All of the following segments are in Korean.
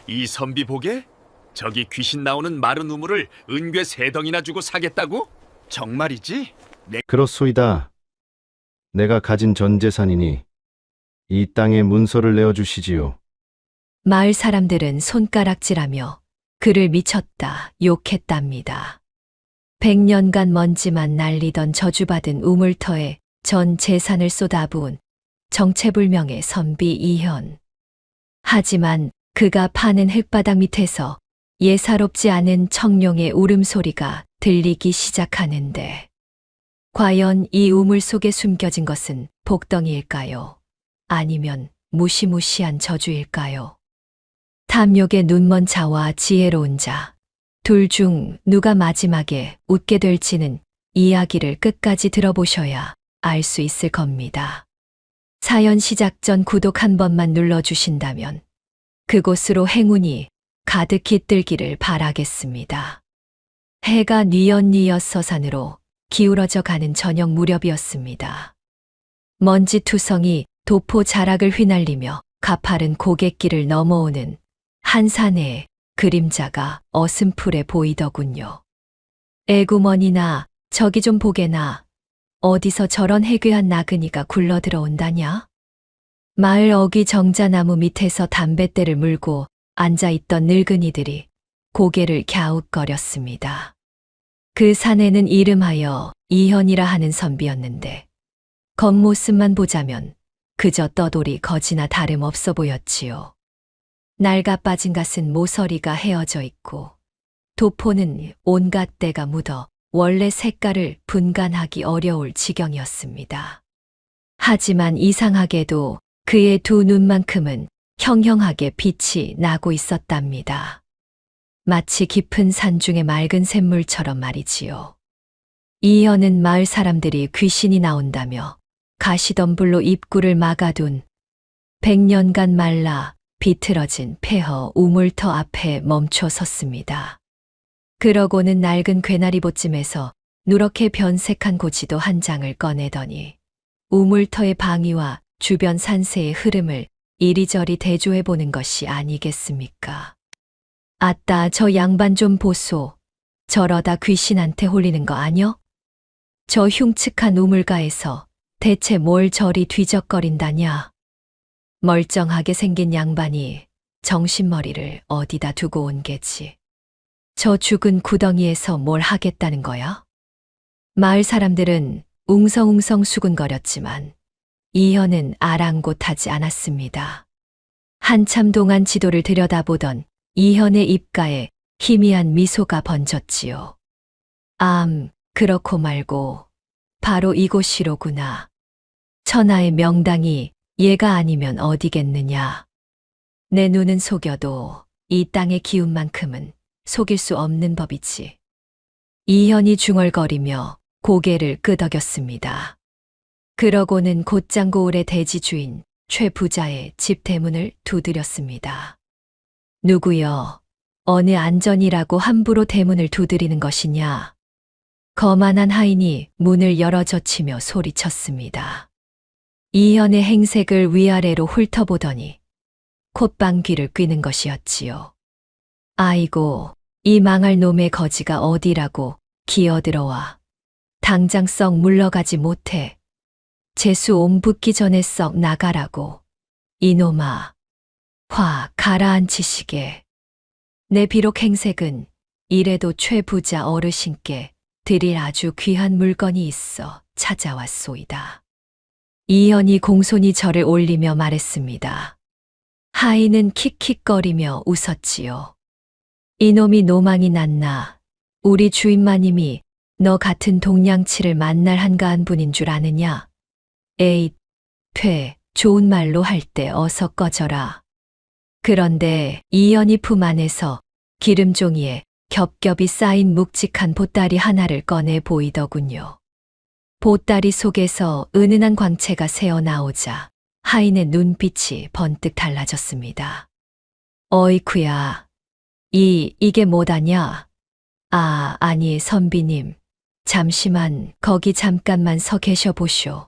이 선비 보게? 저기 귀신 나오는 마른 우물을 은괴 3덩이나 주고 사겠다고? 정말이지? 그렇소이다. 내가 가진 전 재산이니 이 땅의 문서를 내어주시지요. 마을 사람들은 손가락질하며 그를 미쳤다 욕했답니다. 100년간 먼지만 날리던 저주받은 우물터에 전 재산을 쏟아부은 정체불명의 선비 이현. 하지만 그가 파는 흙바닥 밑에서 예사롭지 않은 청룡의 울음소리가 들리기 시작하는데, 과연 이 우물 속에 숨겨진 것은 복덩이일까요? 아니면 무시무시한 저주일까요? 탐욕의 눈먼 자와 지혜로운 자, 둘 중 누가 마지막에 웃게 될지는 이야기를 끝까지 들어보셔야 알 수 있을 겁니다. 사연 시작 전 구독 한 번만 눌러주신다면 그곳으로 행운이 가득 깃들기를 바라겠습니다. 해가 뉘엿뉘엿 서산으로 기울어져 가는 저녁 무렵이었습니다. 먼지투성이 도포 자락을 휘날리며 가파른 고갯길을 넘어오는 한 사내의 그림자가 어슴풀에 보이더군요. 에구머니나 저기 좀 보게나. 어디서 저런 해괴한 나그니가 굴러 들어온다냐? 마을 어귀 정자나무 밑에서 담뱃대를 물고 앉아있던 늙은이들이 고개를 갸웃거렸습니다. 그 사내는 이름하여 이현이라 하는 선비였는데 겉모습만 보자면 그저 떠돌이 거지나 다름없어 보였지요. 낡아 빠진 갓은 모서리가 헤어져 있고 도포는 온갖 때가 묻어 원래 색깔을 분간하기 어려울 지경이었습니다. 하지만 이상하게도 그의 두 눈만큼은 형형하게 빛이 나고 있었답니다. 마치 깊은 산중의 맑은 샘물처럼 말이지요. 이현은 마을 사람들이 귀신이 나온다며 가시덤불로 입구를 막아둔 100년간 말라 비틀어진 폐허 우물터 앞에 멈춰 섰습니다. 그러고는 낡은 괴나리봇짐에서 누렇게 변색한 고지도 한 장을 꺼내더니 우물터의 방위와 주변 산세의 흐름을 이리저리 대조해 보는 것이 아니겠습니까? 아따, 저 양반 좀 보소. 저러다 귀신한테 홀리는 거 아뇨? 저 흉측한 우물가에서 대체 뭘 저리 뒤적거린다냐? 멀쩡하게 생긴 양반이 정신머리를 어디다 두고 온 게지. 저 죽은 구덩이에서 뭘 하겠다는 거야? 마을 사람들은 웅성웅성 수군거렸지만 이현은 아랑곳하지 않았습니다. 한참 동안 지도를 들여다보던 이현의 입가에 희미한 미소가 번졌지요. 그렇고 말고 바로 이곳이로구나. 천하의 명당이 얘가 아니면 어디겠느냐. 내 눈은 속여도 이 땅의 기운만큼은 속일 수 없는 법이지. 이현이 중얼거리며 고개를 끄덕였습니다. 그러고는 곧장 고을의 대지 주인 최 부자의 집 대문을 두드렸습니다. 누구여, 어느 안전이라고 함부로 대문을 두드리는 것이냐? 거만한 하인이 문을 열어 젖히며 소리쳤습니다. 이현의 행색을 위아래로 훑어보더니 콧방귀를 뀌는 것이었지요. 아이고, 이 망할 놈의 거지가 어디라고 기어들어와. 당장 썩 물러가지 못해. 재수 옴 붙기 전에 썩 나가라고. 이놈아, 화 가라앉히시게. 내 비록 행색은 이래도 최 부자 어르신께 드릴 아주 귀한 물건이 있어 찾아왔소이다. 이현이 공손히 절을 올리며 말했습니다. 하인은 킥킥거리며 웃었지요. 이놈이 노망이 났나. 우리 주인마님이 너 같은 동냥치를 만날 한가한 분인 줄 아느냐? 에잇, 좋은 말로 할 때 어서 꺼져라. 그런데 이현이 품 안에서 기름종이에 겹겹이 쌓인 묵직한 보따리 하나를 꺼내 보이더군요. 보따리 속에서 은은한 광채가 새어나오자 하인의 눈빛이 번뜩 달라졌습니다. 어이쿠야, 이게 뭐다냐? 아니 선비님, 잠시만 거기 잠깐만 서 계셔 보쇼.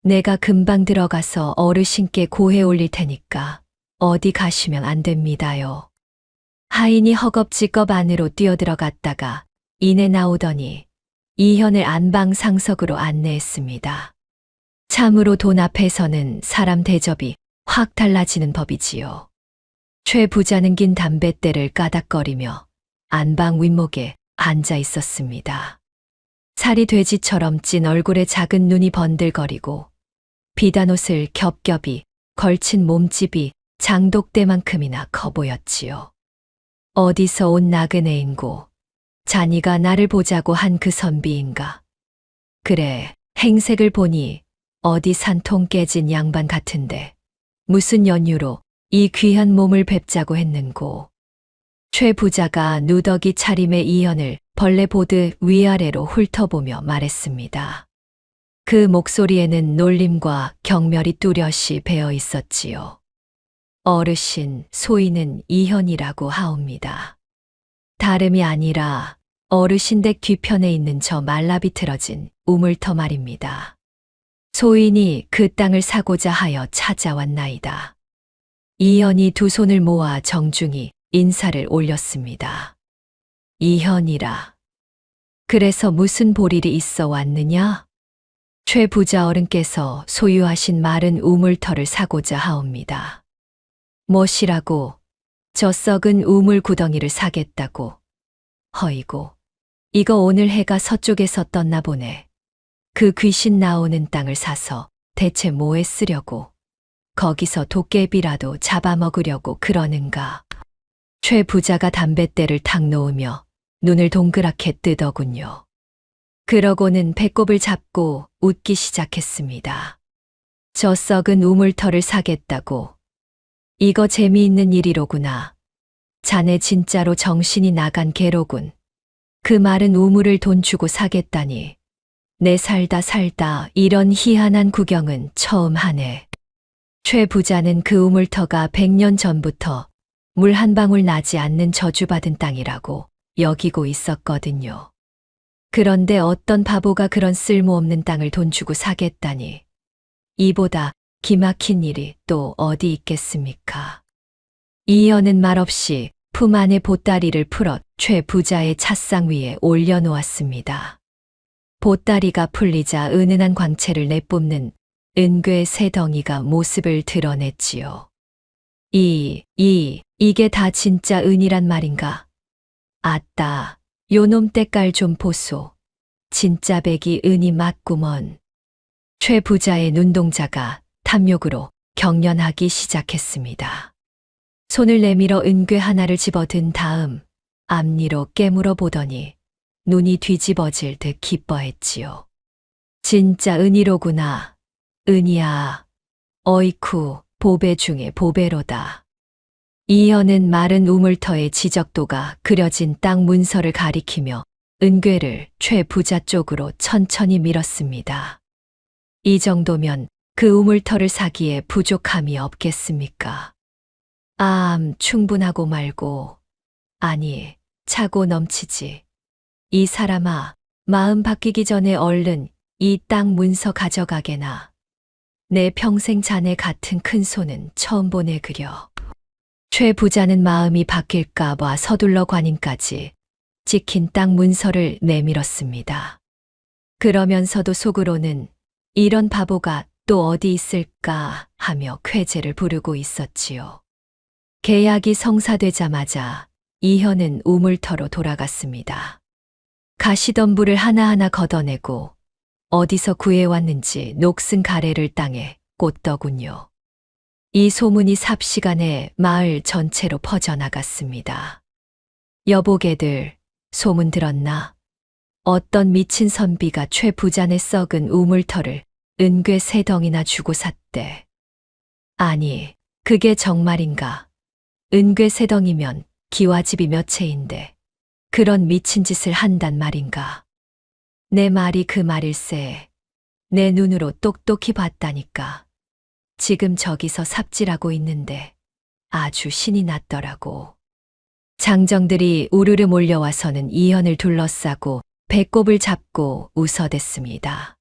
내가 금방 들어가서 어르신께 고해 올릴 테니까 어디 가시면 안 됩니다요. 하인이 허겁지겁 안으로 뛰어들어갔다가 이내 나오더니 이현을 안방 상석으로 안내했습니다. 참으로 돈 앞에서는 사람 대접이 확 달라지는 법이지요. 최 부자는 긴 담뱃대를 까닥거리며 안방 윗목에 앉아 있었습니다. 살이 돼지처럼 찐 얼굴에 작은 눈이 번들거리고 비단 옷을 겹겹이 걸친 몸집이 장독대만큼이나 커 보였지요. 어디서 온 나그네인고 자니가 나를 보자고 한 그 선비인가. 그래, 행색을 보니 어디 산통 깨진 양반 같은데 무슨 연유로 이 귀한 몸을 뵙자고 했는고. 최 부자가 누더기 차림의 이현을 벌레 보듯 위아래로 훑어보며 말했습니다. 그 목소리에는 놀림과 경멸이 뚜렷이 배어 있었지요. 어르신, 소인은 이현이라고 하옵니다. 다름이 아니라 어르신 댁 뒤편에 있는 저 말라비틀어진 우물터 말입니다. 소인이 그 땅을 사고자 하여 찾아왔나이다. 이현이 두 손을 모아 정중히 인사를 올렸습니다. 이현이라. 그래서 무슨 볼일이 있어 왔느냐? 최 부자 어른께서 소유하신 마른 우물터를 사고자 하옵니다. 뭐시라고? 저 썩은 우물 구덩이를 사겠다고. 허이고, 이거 오늘 해가 서쪽에서 떴나 보네. 그 귀신 나오는 땅을 사서 대체 뭐에 쓰려고? 거기서 도깨비라도 잡아먹으려고 그러는가? 최 부자가 담뱃대를 탁 놓으며 눈을 동그랗게 뜨더군요. 그러고는 배꼽을 잡고 웃기 시작했습니다. 저 썩은 우물터를 사겠다고. 이거 재미있는 일이로구나. 자네 진짜로 정신이 나간 개로군. 그 마른 우물을 돈 주고 사겠다니. 내 살다 이런 희한한 구경은 처음 하네. 최 부자는 그 우물터가 100년 전부터 물 한 방울 나지 않는 저주받은 땅이라고 여기고 있었거든요. 그런데 어떤 바보가 그런 쓸모없는 땅을 돈 주고 사겠다니. 이보다 기막힌 일이 또 어디 있겠습니까? 이현은 말없이 품 안에 보따리를 풀어 최 부자의 찻상 위에 올려놓았습니다. 보따리가 풀리자 은은한 광채를 내뿜는 은괴 세 덩이가 모습을 드러냈지요. 이게 다 진짜 은이란 말인가? 아따, 요놈 때깔 좀 보소. 진짜 백이 은이 맞구먼. 최 부자의 눈동자가 탐욕으로 경련하기 시작했습니다. 손을 내밀어 은괴 하나를 집어든 다음 앞니로 깨물어 보더니 눈이 뒤집어질 듯 기뻐했지요. 진짜 은이로구나. 은이야. 어이쿠, 보배 중에 보배로다. 이현은 마른 우물터의 지적도가 그려진 땅 문서를 가리키며 은괴를 최 부자 쪽으로 천천히 밀었습니다. 이 정도면 그 우물터를 사기에 부족함이 없겠습니까? 충분하고 말고. 아니, 차고 넘치지. 이 사람아, 마음 바뀌기 전에 얼른 이 땅 문서 가져가게나. 내 평생 자네 같은 큰 손은 처음 보내 그려. 최 부자는 마음이 바뀔까 봐 서둘러 관임까지 찍힌 땅 문서를 내밀었습니다. 그러면서도 속으로는 이런 바보가 또 어디 있을까 하며 쾌재를 부르고 있었지요. 계약이 성사되자마자 이현은 우물터로 돌아갔습니다. 가시덤불을 하나하나 걷어내고 어디서 구해왔는지 녹슨 가래를 땅에 꽂더군요. 이 소문이 삽시간에 마을 전체로 퍼져나갔습니다. 여보게들, 소문 들었나? 어떤 미친 선비가 최 부자네 썩은 우물터를 은괴 3덩이나 주고 샀대. 아니, 그게 정말인가? 은괴 3덩이면 기와집이 몇 채인데 그런 미친 짓을 한단 말인가? 내 말이 그 말일세. 내 눈으로 똑똑히 봤다니까. 지금 저기서 삽질하고 있는데 아주 신이 났더라고. 장정들이 우르르 몰려와서는 이현을 둘러싸고 배꼽을 잡고 웃어댔습니다.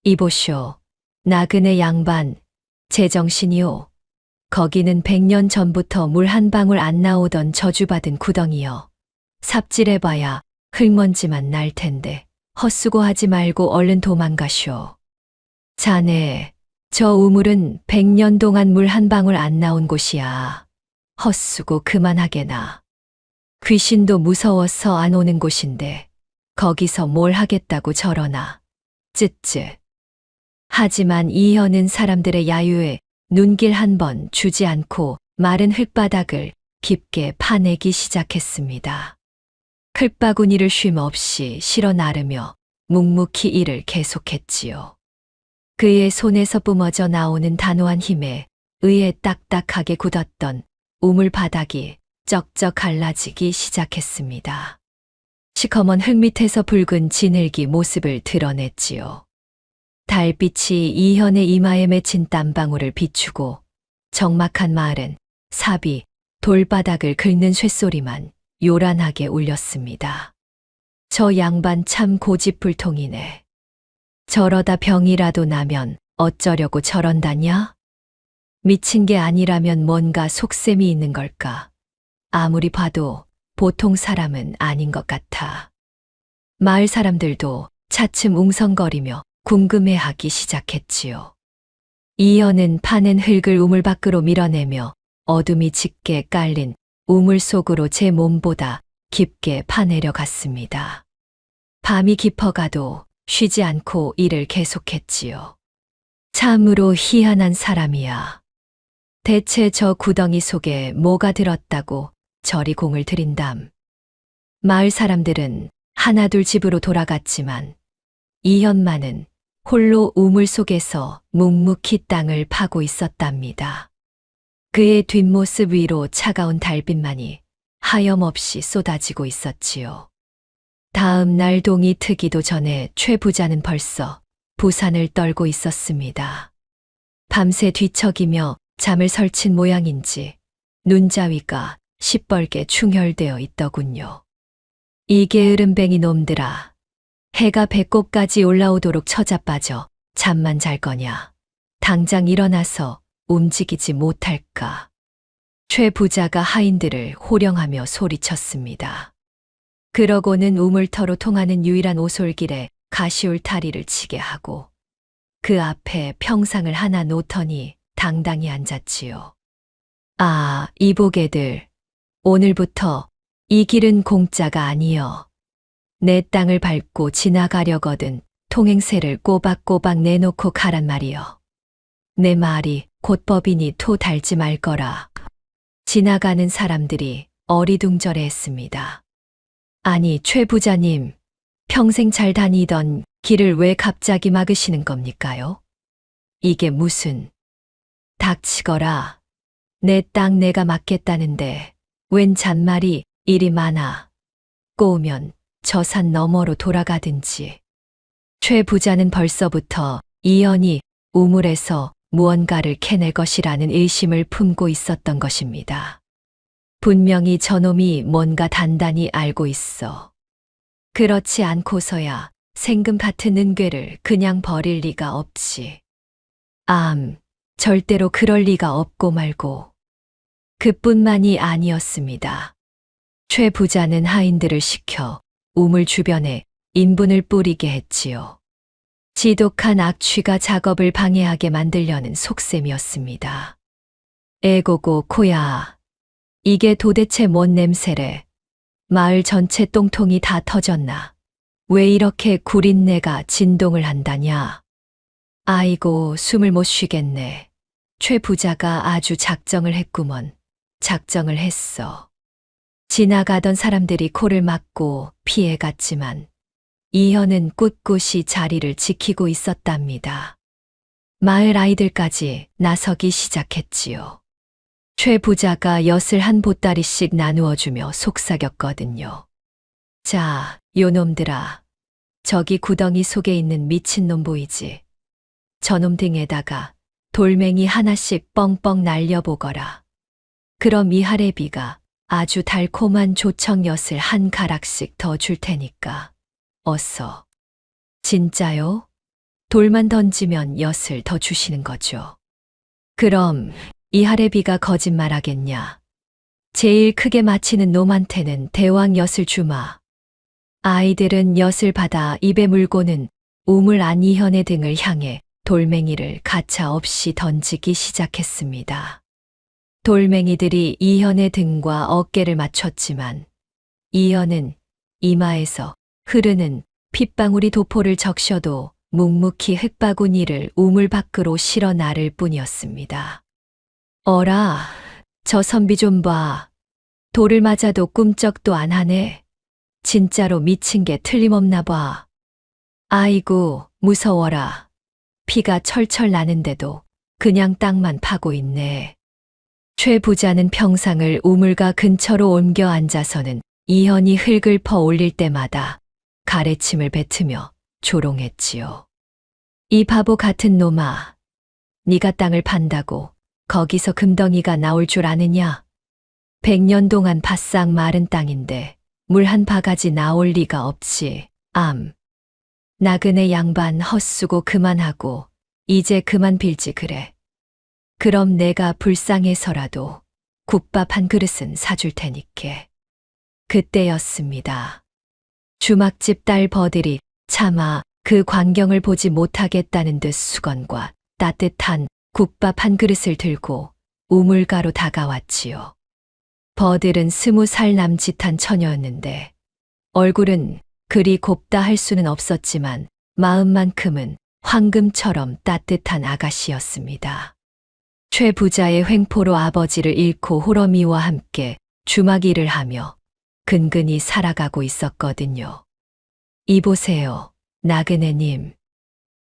이보쇼, 나그네 양반, 제정신이오. 거기는 100년 전부터 물 한 방울 안 나오던 저주받은 구덩이여. 삽질해봐야 흙먼지만 날 텐데 헛수고하지 말고 얼른 도망가쇼. 자네, 저 우물은 100년 동안 물 한 방울 안 나온 곳이야. 헛수고 그만하게나. 귀신도 무서워서 안 오는 곳인데 거기서 뭘 하겠다고 저러나. 쯧쯧. 하지만 이현은 사람들의 야유에 눈길 한 번 주지 않고 마른 흙바닥을 깊게 파내기 시작했습니다. 흙바구니를 쉼 없이 실어 나르며 묵묵히 일을 계속했지요. 그의 손에서 뿜어져 나오는 단호한 힘에 의에 딱딱하게 굳었던 우물 바닥이 쩍쩍 갈라지기 시작했습니다. 시커먼 흙 밑에서 붉은 진흙이 모습을 드러냈지요. 달빛이 이현의 이마에 맺힌 땀방울을 비추고 적막한 마을은 삽이 돌바닥을 긁는 쇳소리만 요란하게 울렸습니다. 저 양반 참 고집불통이네. 저러다 병이라도 나면 어쩌려고 저런다냐? 미친 게 아니라면 뭔가 속셈이 있는 걸까? 아무리 봐도 보통 사람은 아닌 것 같아. 마을 사람들도 차츰 웅성거리며 궁금해하기 시작했지요. 이현은 파낸 흙을 우물 밖으로 밀어내며 어둠이 짙게 깔린 우물 속으로 제 몸보다 깊게 파내려 갔습니다. 밤이 깊어가도 쉬지 않고 일을 계속했지요. 참으로 희한한 사람이야. 대체 저 구덩이 속에 뭐가 들었다고 저리 공을 들인담. 마을 사람들은 하나둘 집으로 돌아갔지만 이현만은 홀로 우물 속에서 묵묵히 땅을 파고 있었답니다. 그의 뒷모습 위로 차가운 달빛만이 하염없이 쏟아지고 있었지요. 다음 날 동이 트기도 전에 최 부자는 벌써 부산을 떨고 있었습니다. 밤새 뒤척이며 잠을 설친 모양인지 눈자위가 시뻘게 충혈되어 있더군요. 이 게으름뱅이 놈들아. 해가 배꼽까지 올라오도록 처자빠져 잠만 잘 거냐. 당장 일어나서 움직이지 못할까. 최 부자가 하인들을 호령하며 소리쳤습니다. 그러고는 우물터로 통하는 유일한 오솔길에 가시울타리를 치게 하고 그 앞에 평상을 하나 놓더니 당당히 앉았지요. 아, 이보게들. 오늘부터 이 길은 공짜가 아니여. 내 땅을 밟고 지나가려거든 통행세를 꼬박꼬박 내놓고 가란 말이여. 내 말이 곧 법이니 토 달지 말거라. 지나가는 사람들이 어리둥절해했습니다. 아니, 최 부자님, 평생 잘 다니던 길을 왜 갑자기 막으시는 겁니까요? 이게 무슨... 닥치거라. 내 땅 내가 막겠다는데 웬 잔말이 이리 많아. 꼬우면 저 산 너머로 돌아가든지. 최 부자는 벌써부터 이연이 우물에서 무언가를 캐낼 것이라는 의심을 품고 있었던 것입니다. 분명히 저놈이 뭔가 단단히 알고 있어. 그렇지 않고서야 생금 같은 은괴를 그냥 버릴 리가 없지. 절대로 그럴 리가 없고 말고. 그뿐만이 아니었습니다. 최 부자는 하인들을 시켜 우물 주변에 인분을 뿌리게 했지요. 지독한 악취가 작업을 방해하게 만들려는 속셈이었습니다. 에고고 코야. 이게 도대체 뭔 냄새래. 마을 전체 똥통이 다 터졌나. 왜 이렇게 구린내가 진동을 한다냐. 아이고, 숨을 못 쉬겠네. 최 부자가 아주 작정을 했구먼. 작정을 했어. 지나가던 사람들이 코를 막고 피해갔지만 이현은 꿋꿋이 자리를 지키고 있었답니다. 마을 아이들까지 나서기 시작했지요. 최 부자가 엿을 한 보따리씩 나누어주며 속삭였거든요. 자, 요놈들아. 저기 구덩이 속에 있는 미친놈 보이지? 저놈 등에다가 돌멩이 하나씩 뻥뻥 날려보거라. 그럼 이 하레비가 아주 달콤한 조청엿을 한 가락씩 더 줄 테니까. 어서. 진짜요? 돌만 던지면 엿을 더 주시는 거죠. 그럼 하레비가 거짓말하겠냐. 제일 크게 마치는 놈한테는 대왕 엿을 주마. 아이들은 엿을 받아 입에 물고는 우물 안 이현의 등을 향해 돌멩이를 가차없이 던지기 시작했습니다. 돌멩이들이 이현의 등과 어깨를 맞췄지만 이현은 이마에서 흐르는 핏방울이 도포를 적셔도 묵묵히 흙바구니를 우물 밖으로 실어 나를 뿐이었습니다. 어라, 저 선비 좀 봐. 돌을 맞아도 꿈쩍도 안 하네. 진짜로 미친 게 틀림없나 봐. 아이고, 무서워라. 피가 철철 나는데도 그냥 땅만 파고 있네. 최 부자는 평상을 우물가 근처로 옮겨 앉아서는 이현이 흙을 퍼 올릴 때마다 가래침을 뱉으며 조롱했지요. 이 바보 같은 놈아, 네가 땅을 판다고 거기서 금덩이가 나올 줄 아느냐? 100년 동안 바싹 마른 땅인데 물 한 바가지 나올 리가 없지. 나그네 양반 헛수고 그만하고 이제 그만 빌지 그래. 그럼 내가 불쌍해서라도 국밥 한 그릇은 사줄 테니께. 그때였습니다. 주막집 딸 버들이 차마 그 광경을 보지 못하겠다는 듯 수건과 따뜻한 국밥 한 그릇을 들고 우물가로 다가왔지요. 버들은 20살 남짓한 처녀였는데 얼굴은 그리 곱다 할 수는 없었지만 마음만큼은 황금처럼 따뜻한 아가씨였습니다. 최 부자의 횡포로 아버지를 잃고 호러미와 함께 주막 일을 하며 근근히 살아가고 있었거든요. 이보세요, 나그네님.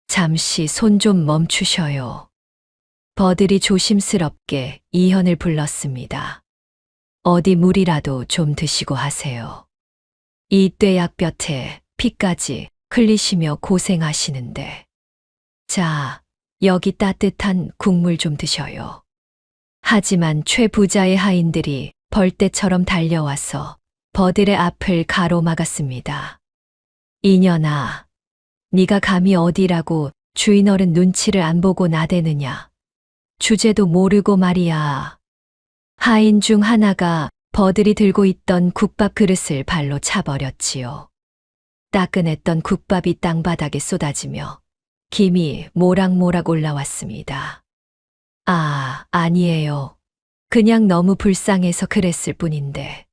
잠시 손 좀 멈추셔요. 버들이 조심스럽게 이현을 불렀습니다. 어디 물이라도 좀 드시고 하세요. 이 떼약볕에 피까지 흘리시며 고생하시는데. 자, 여기 따뜻한 국물 좀 드셔요. 하지만 최 부자의 하인들이 벌떼처럼 달려와서 버들의 앞을 가로막았습니다. 이년아, 네가 감히 어디라고 주인 어른 눈치를 안 보고 나대느냐. 주제도 모르고 말이야. 하인 중 하나가 버들이 들고 있던 국밥 그릇을 발로 차버렸지요. 따끈했던 국밥이 땅바닥에 쏟아지며 김이 모락모락 올라왔습니다. 아니에요. 그냥 너무 불쌍해서 그랬을 뿐인데.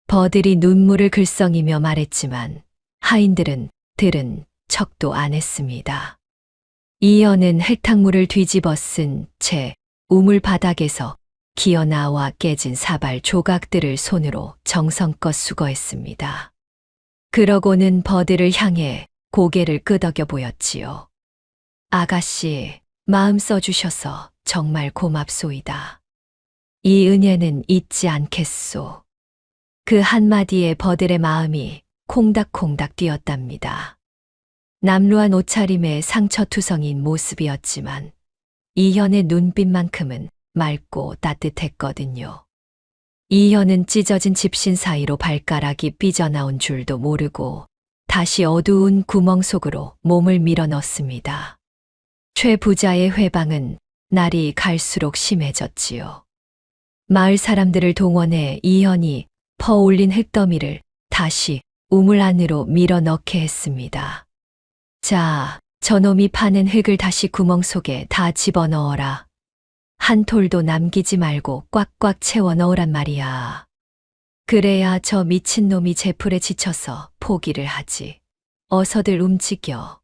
버들이 눈물을 글썽이며 말했지만 하인들은 들은 척도 안 했습니다. 이현은 흙탕물을 뒤집어 쓴 채 우물 바닥에서 기어 나와 깨진 사발 조각들을 손으로 정성껏 수거했습니다. 그러고는 버들을 향해 고개를 끄덕여 보였지요. 아가씨, 마음 써주셔서 정말 고맙소이다. 이 은혜는 잊지 않겠소. 그 한마디에 버들의 마음이 콩닥콩닥 뛰었답니다. 남루한 옷차림에 상처투성인 모습이었지만 이현의 눈빛만큼은 맑고 따뜻했거든요. 이현은 찢어진 집신 사이로 발가락이 삐져나온 줄도 모르고 다시 어두운 구멍 속으로 몸을 밀어 넣습니다. 최 부자의 회방은 날이 갈수록 심해졌지요. 마을 사람들을 동원해 이현이 퍼올린 흙더미를 다시 우물 안으로 밀어 넣게 했습니다. 자, 저놈이 파낸 흙을 다시 구멍 속에 다 집어넣어라. 한 톨도 남기지 말고 꽉꽉 채워 넣으란 말이야. 그래야 저 미친놈이 제풀에 지쳐서 포기를 하지. 어서들 움직여.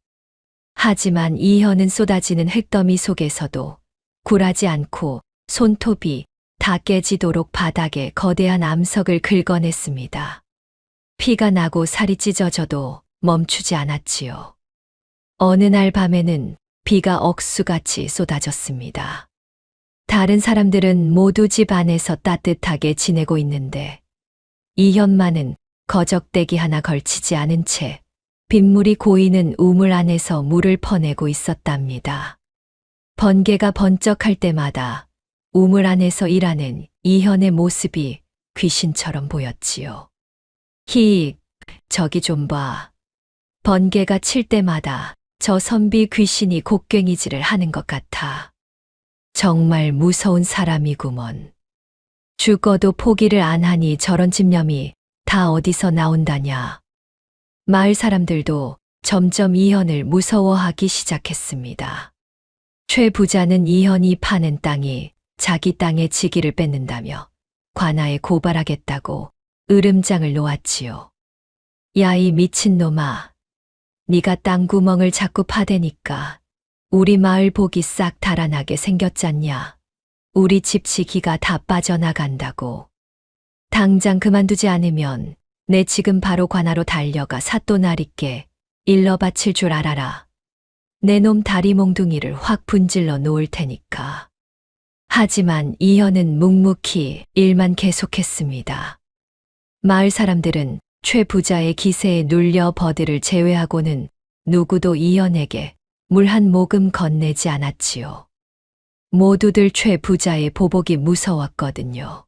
하지만 이현은 쏟아지는 흙더미 속에서도 굴하지 않고 손톱이 다 깨지도록 바닥에 거대한 암석을 긁어냈습니다. 피가 나고 살이 찢어져도 멈추지 않았지요. 어느 날 밤에는 비가 억수같이 쏟아졌습니다. 다른 사람들은 모두 집 안에서 따뜻하게 지내고 있는데 이현만은 거적대기 하나 걸치지 않은 채 빗물이 고이는 우물 안에서 물을 퍼내고 있었답니다. 번개가 번쩍할 때마다 우물 안에서 일하는 이현의 모습이 귀신처럼 보였지요. 저기 좀 봐. 번개가 칠 때마다 저 선비 귀신이 곡괭이질을 하는 것 같아. 정말 무서운 사람이구먼. 죽어도 포기를 안 하니 저런 집념이 다 어디서 나온다냐. 마을 사람들도 점점 이현을 무서워하기 시작했습니다. 최 부자는 이현이 파는 땅이 자기 땅의 지기를 뺏는다며 관아에 고발하겠다고 으름장을 놓았지요. 야, 이 미친놈아. 네가 땅 구멍을 자꾸 파대니까 우리 마을 복이 싹 달아나게 생겼잖냐. 우리 집 지기가 다 빠져나간다고. 당장 그만두지 않으면 내 지금 바로 관아로 달려가 사또나리께 일러 바칠 줄 알아라. 내 놈 다리 몽둥이를 확 분질러 놓을 테니까. 하지만 이현은 묵묵히 일만 계속했습니다. 마을 사람들은 최 부자의 기세에 눌려 버드를 제외하고는 누구도 이현에게 물 한 모금 건네지 않았지요. 모두들 최 부자의 보복이 무서웠거든요.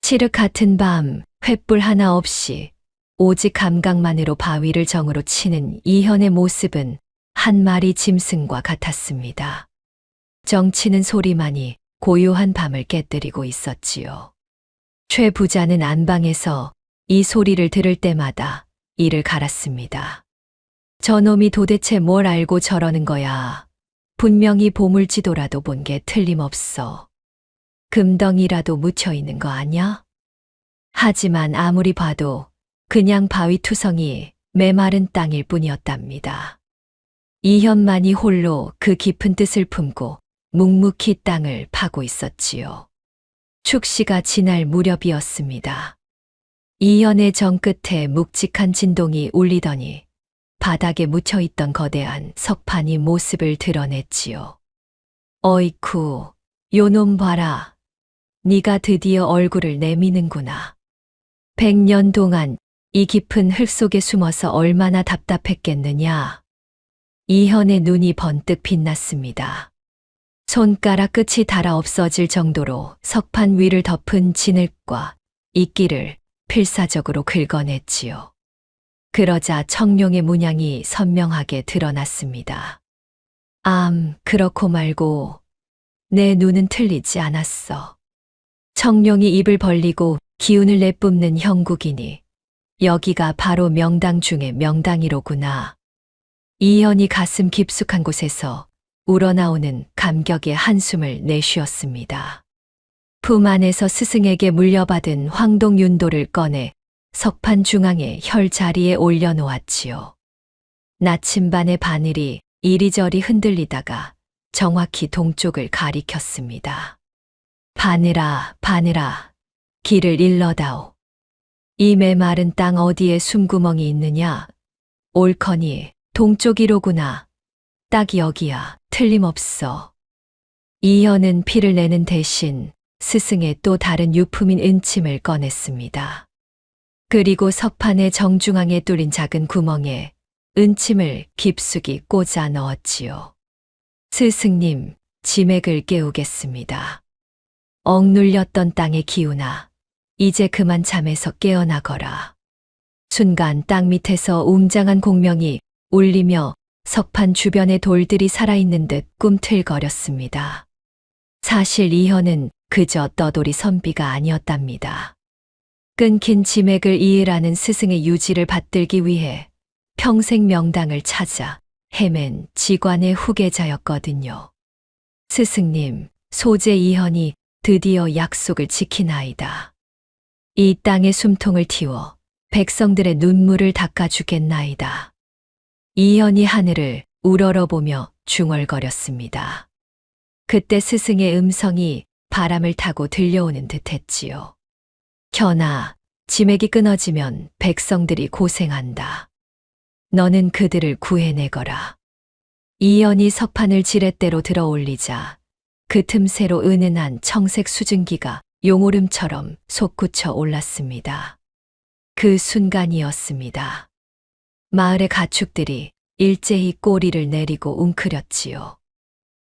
칠흑 같은 밤 횃불 하나 없이 오직 감각만으로 바위를 정으로 치는 이현의 모습은 한 마리 짐승과 같았습니다. 정치는 소리만이 고요한 밤을 깨뜨리고 있었지요. 최 부자는 안방에서 이 소리를 들을 때마다 이를 갈았습니다. 저놈이 도대체 뭘 알고 저러는 거야. 분명히 보물지도라도 본 게 틀림없어. 금덩이라도 묻혀 있는 거 아냐? 하지만 아무리 봐도 그냥 바위투성이 메마른 땅일 뿐이었답니다. 이현만이 홀로 그 깊은 뜻을 품고 묵묵히 땅을 파고 있었지요. 축시가 지날 무렵이었습니다. 이현의 정끝에 묵직한 진동이 울리더니 바닥에 묻혀있던 거대한 석판이 모습을 드러냈지요. 어이쿠, 요놈 봐라. 네가 드디어 얼굴을 내미는구나. 100년 동안 이 깊은 흙 속에 숨어서 얼마나 답답했겠느냐. 이현의 눈이 번뜩 빛났습니다. 손가락 끝이 닳아 없어질 정도로 석판 위를 덮은 진흙과 이끼를 필사적으로 긁어냈지요. 그러자 청룡의 문양이 선명하게 드러났습니다. 그렇고 말고 내 눈은 틀리지 않았어. 청룡이 입을 벌리고 기운을 내뿜는 형국이니 여기가 바로 명당 중의 명당이로구나. 이현이 가슴 깊숙한 곳에서 우러나오는 감격의 한숨을 내쉬었습니다. 품 안에서 스승에게 물려받은 황동윤도를 꺼내 석판 중앙의 혈 자리에 올려놓았지요. 나침반의 바늘이 이리저리 흔들리다가 정확히 동쪽을 가리켰습니다. 바늘아, 바늘아, 길을 일러다오. 이 메마른 땅 어디에 숨구멍이 있느냐? 옳거니 동쪽이로구나. 딱 여기야, 틀림없어. 이현은 피를 내는 대신 스승의 또 다른 유품인 은침을 꺼냈습니다. 그리고 석판의 정중앙에 뚫린 작은 구멍에 은침을 깊숙이 꽂아 넣었지요. 스승님, 지맥을 깨우겠습니다. 억눌렸던 땅의 기운아, 이제 그만 잠에서 깨어나거라. 순간 땅 밑에서 웅장한 공명이 울리며 석판 주변의 돌들이 살아있는 듯 꿈틀거렸습니다. 사실 이현은 그저 떠돌이 선비가 아니었답니다. 끊긴 지맥을 이으라는 스승의 유지를 받들기 위해 평생 명당을 찾아 헤맨 지관의 후계자였거든요. 스승님, 소재 이현이 드디어 약속을 지키나이다. 이 땅의 숨통을 틔워 백성들의 눈물을 닦아주겠나이다. 이현이 하늘을 우러러보며 중얼거렸습니다. 그때 스승의 음성이 바람을 타고 들려오는 듯했지요. 현아, 지맥이 끊어지면 백성들이 고생한다. 너는 그들을 구해내거라. 이현이 석판을 지렛대로 들어 올리자 그 틈새로 은은한 청색 수증기가 용오름처럼 솟구쳐 올랐습니다. 그 순간이었습니다. 마을의 가축들이 일제히 꼬리를 내리고 웅크렸지요.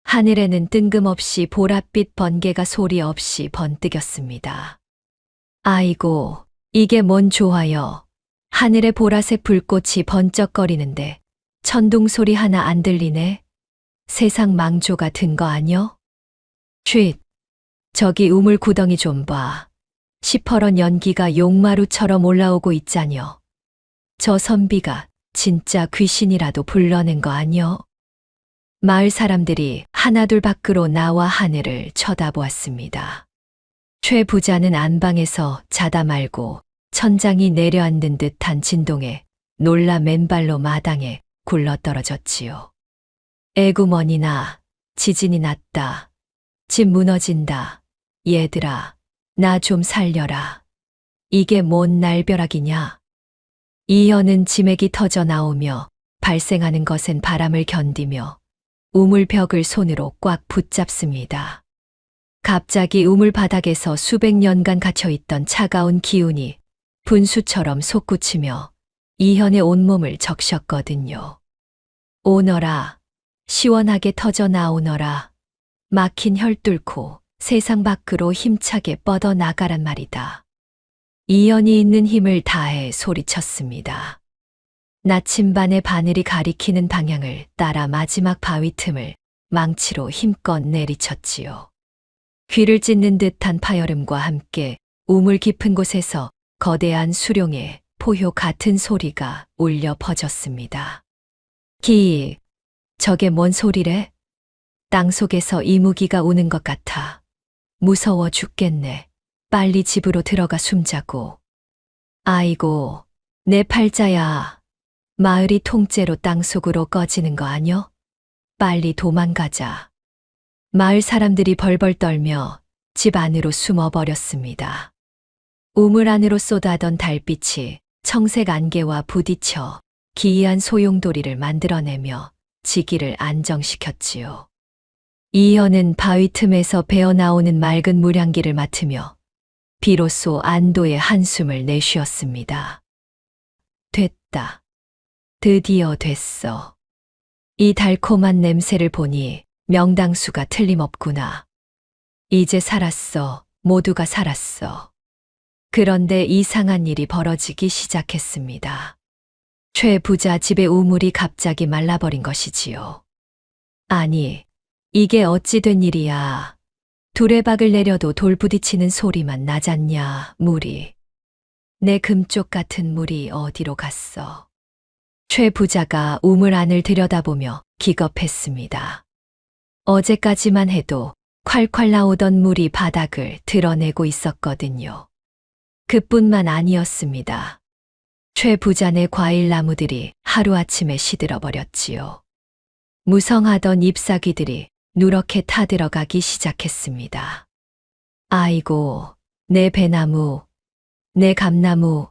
하늘에는 뜬금없이 보랏빛 번개가 소리 없이 번뜩였습니다. 아이고, 이게 뭔 좋아요. 하늘에 보라색 불꽃이 번쩍거리는데 천둥 소리 하나 안 들리네. 세상 망조가 든 거 아뇨? 쉿, 저기 우물 구덩이 좀 봐. 시퍼런 연기가 용마루처럼 올라오고 있자녀. 저 선비가 진짜 귀신이라도 불러낸 거 아니여? 마을 사람들이 하나둘 밖으로 나와 하늘을 쳐다보았습니다. 최 부자는 안방에서 자다 말고 천장이 내려앉는 듯한 진동에 놀라 맨발로 마당에 굴러떨어졌지요. 에구머니나 지진이 났다. 집 무너진다. 얘들아, 나 좀 살려라. 이게 뭔 날벼락이냐? 이현은 치맥이 터져 나오며 발생하는 것엔 바람을 견디며 우물벽을 손으로 꽉 붙잡습니다. 갑자기 우물 바닥에서 수백 년간 갇혀있던 차가운 기운이 분수처럼 솟구치며 이현의 온몸을 적셨거든요. 오너라, 시원하게 터져 나오너라. 막힌 혈 뚫고 세상 밖으로 힘차게 뻗어 나가란 말이다. 이현이 있는 힘을 다해 소리쳤습니다. 나침반의 바늘이 가리키는 방향을 따라 마지막 바위 틈을 망치로 힘껏 내리쳤지요. 귀를 찢는 듯한 파열음과 함께 우물 깊은 곳에서 거대한 수룡의 포효 같은 소리가 울려 퍼졌습니다. 기익, 저게 뭔 소리래? 땅속에서 이무기가 우는 것 같아. 무서워 죽겠네. 빨리 집으로 들어가 숨자고. 아이고, 내 팔자야. 마을이 통째로 땅속으로 꺼지는 거 아뇨? 빨리 도망가자. 마을 사람들이 벌벌 떨며 집 안으로 숨어버렸습니다. 우물 안으로 쏟아던 달빛이 청색 안개와 부딪혀 기이한 소용돌이를 만들어내며 지기를 안정시켰지요. 이현은 바위 틈에서 배어나오는 맑은 물향기를 맡으며 비로소 안도의 한숨을 내쉬었습니다. 됐다. 드디어 됐어. 이 달콤한 냄새를 보니 명당수가 틀림없구나. 이제 살았어. 모두가 살았어. 그런데 이상한 일이 벌어지기 시작했습니다. 최 부자 집의 우물이 갑자기 말라버린 것이지요. 아니, 이게 어찌 된 일이야. 두레박을 내려도 돌 부딪히는 소리만 나잖냐, 물이. 내 금쪽 같은 물이 어디로 갔어. 최 부자가 우물 안을 들여다보며 기겁했습니다. 어제까지만 해도 콸콸 나오던 물이 바닥을 드러내고 있었거든요. 그뿐만 아니었습니다. 최 부자네 과일 나무들이 하루아침에 시들어버렸지요. 무성하던 잎사귀들이 누렇게 타들어가기 시작했습니다. 아이고, 내 배나무, 내 감나무,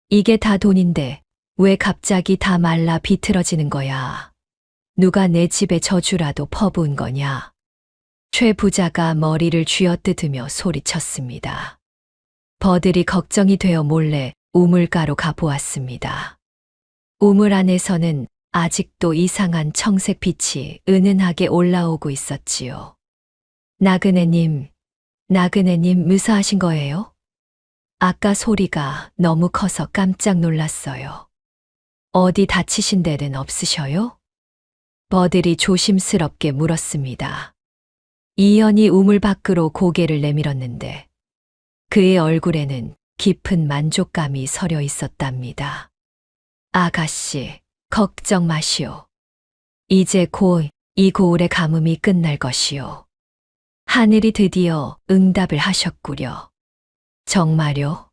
이게 다 돈인데 왜 갑자기 다 말라 비틀어지는 거야? 누가 내 집에 저주라도 퍼부은 거냐? 최 부자가 머리를 쥐어뜯으며 소리쳤습니다. 버들이 걱정이 되어 몰래 우물가로 가보았습니다. 우물 안에서는 아직도 이상한 청색 빛이 은은하게 올라오고 있었지요. 나그네님 무사하신 거예요? 아까 소리가 너무 커서 깜짝 놀랐어요. 어디 다치신 데는 없으셔요? 버들이 조심스럽게 물었습니다. 이현이 우물 밖으로 고개를 내밀었는데 그의 얼굴에는 깊은 만족감이 서려 있었답니다. 아가씨, 걱정 마시오. 이제 곧 이 고울의 가뭄이 끝날 것이오. 하늘이 드디어 응답을 하셨구려. 정말요?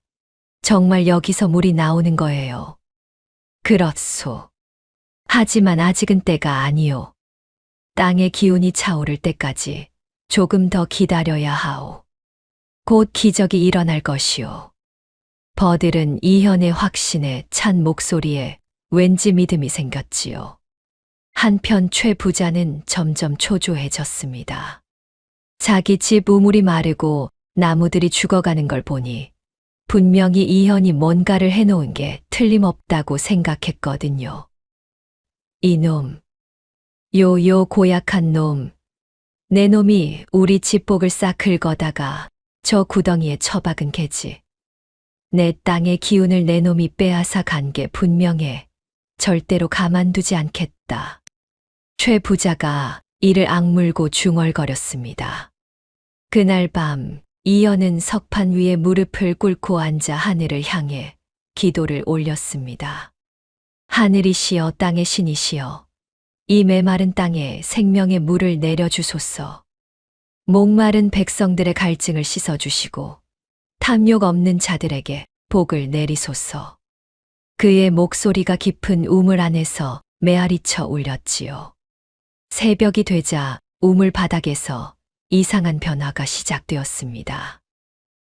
정말 여기서 물이 나오는 거예요. 그렇소. 하지만 아직은 때가 아니오. 땅의 기운이 차오를 때까지 조금 더 기다려야 하오. 곧 기적이 일어날 것이오. 버들은 이현의 확신에 찬 목소리에 왠지 믿음이 생겼지요. 한편 최 부자는 점점 초조해졌습니다. 자기 집 우물이 마르고 나무들이 죽어가는 걸 보니 분명히 이현이 뭔가를 해놓은 게 틀림없다고 생각했거든요. 이놈, 요 고약한 놈, 내 놈이 우리 집복을 싹 긁어다가 저 구덩이에 처박은 개지. 내 땅의 기운을 내 놈이 빼앗아 간 게 분명해. 절대로 가만두지 않겠다. 최 부자가 이를 악물고 중얼거렸습니다. 그날 밤 이연은 석판 위에 무릎을 꿇고 앉아 하늘을 향해 기도를 올렸습니다. 하늘이시여 땅의 신이시여 이 메마른 땅에 생명의 물을 내려주소서. 목마른 백성들의 갈증을 씻어주시고 탐욕 없는 자들에게 복을 내리소서. 그의 목소리가 깊은 우물 안에서 메아리쳐 울렸지요. 새벽이 되자 우물 바닥에서 이상한 변화가 시작되었습니다.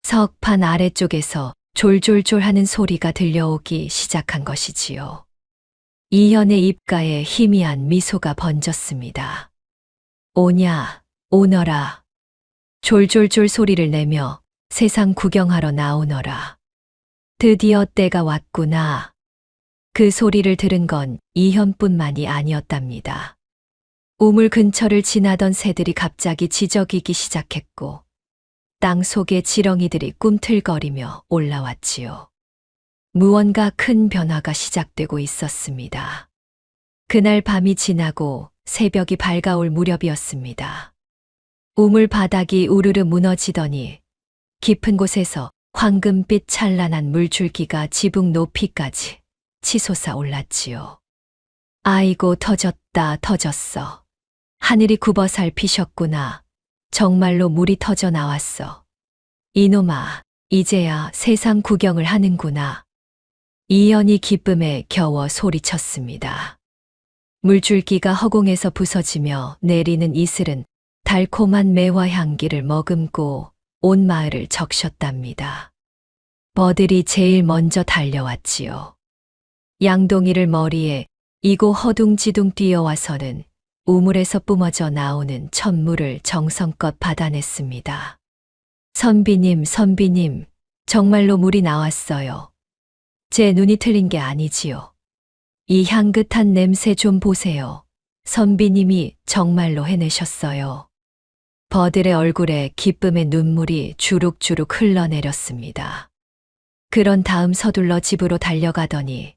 석판 아래쪽에서 졸졸졸 하는 소리가 들려오기 시작한 것이지요. 이현의 입가에 희미한 미소가 번졌습니다. 오냐, 오너라. 졸졸졸 소리를 내며 세상 구경하러 나오너라. 드디어 때가 왔구나. 그 소리를 들은 건 이현뿐만이 아니었답니다. 우물 근처를 지나던 새들이 갑자기 지저귀기 시작했고 땅 속의 지렁이들이 꿈틀거리며 올라왔지요. 무언가 큰 변화가 시작되고 있었습니다. 그날 밤이 지나고 새벽이 밝아올 무렵이었습니다. 우물 바닥이 우르르 무너지더니 깊은 곳에서 황금빛 찬란한 물줄기가 지붕 높이까지 치솟아 올랐지요. 아이고 터졌다 터졌어. 하늘이 굽어 살피셨구나. 정말로 물이 터져 나왔어. 이놈아, 이제야 세상 구경을 하는구나. 이연이 기쁨에 겨워 소리쳤습니다. 물줄기가 허공에서 부서지며 내리는 이슬은 달콤한 매화 향기를 머금고 온 마을을 적셨답니다. 버들이 제일 먼저 달려왔지요. 양동이를 머리에 이고 허둥지둥 뛰어와서는 우물에서 뿜어져 나오는 첫 물을 정성껏 받아냈습니다. 선비님, 선비님, 정말로 물이 나왔어요. 제 눈이 틀린 게 아니지요. 이 향긋한 냄새 좀 보세요. 선비님이 정말로 해내셨어요. 버들의 얼굴에 기쁨의 눈물이 주룩주룩 흘러내렸습니다. 그런 다음 서둘러 집으로 달려가더니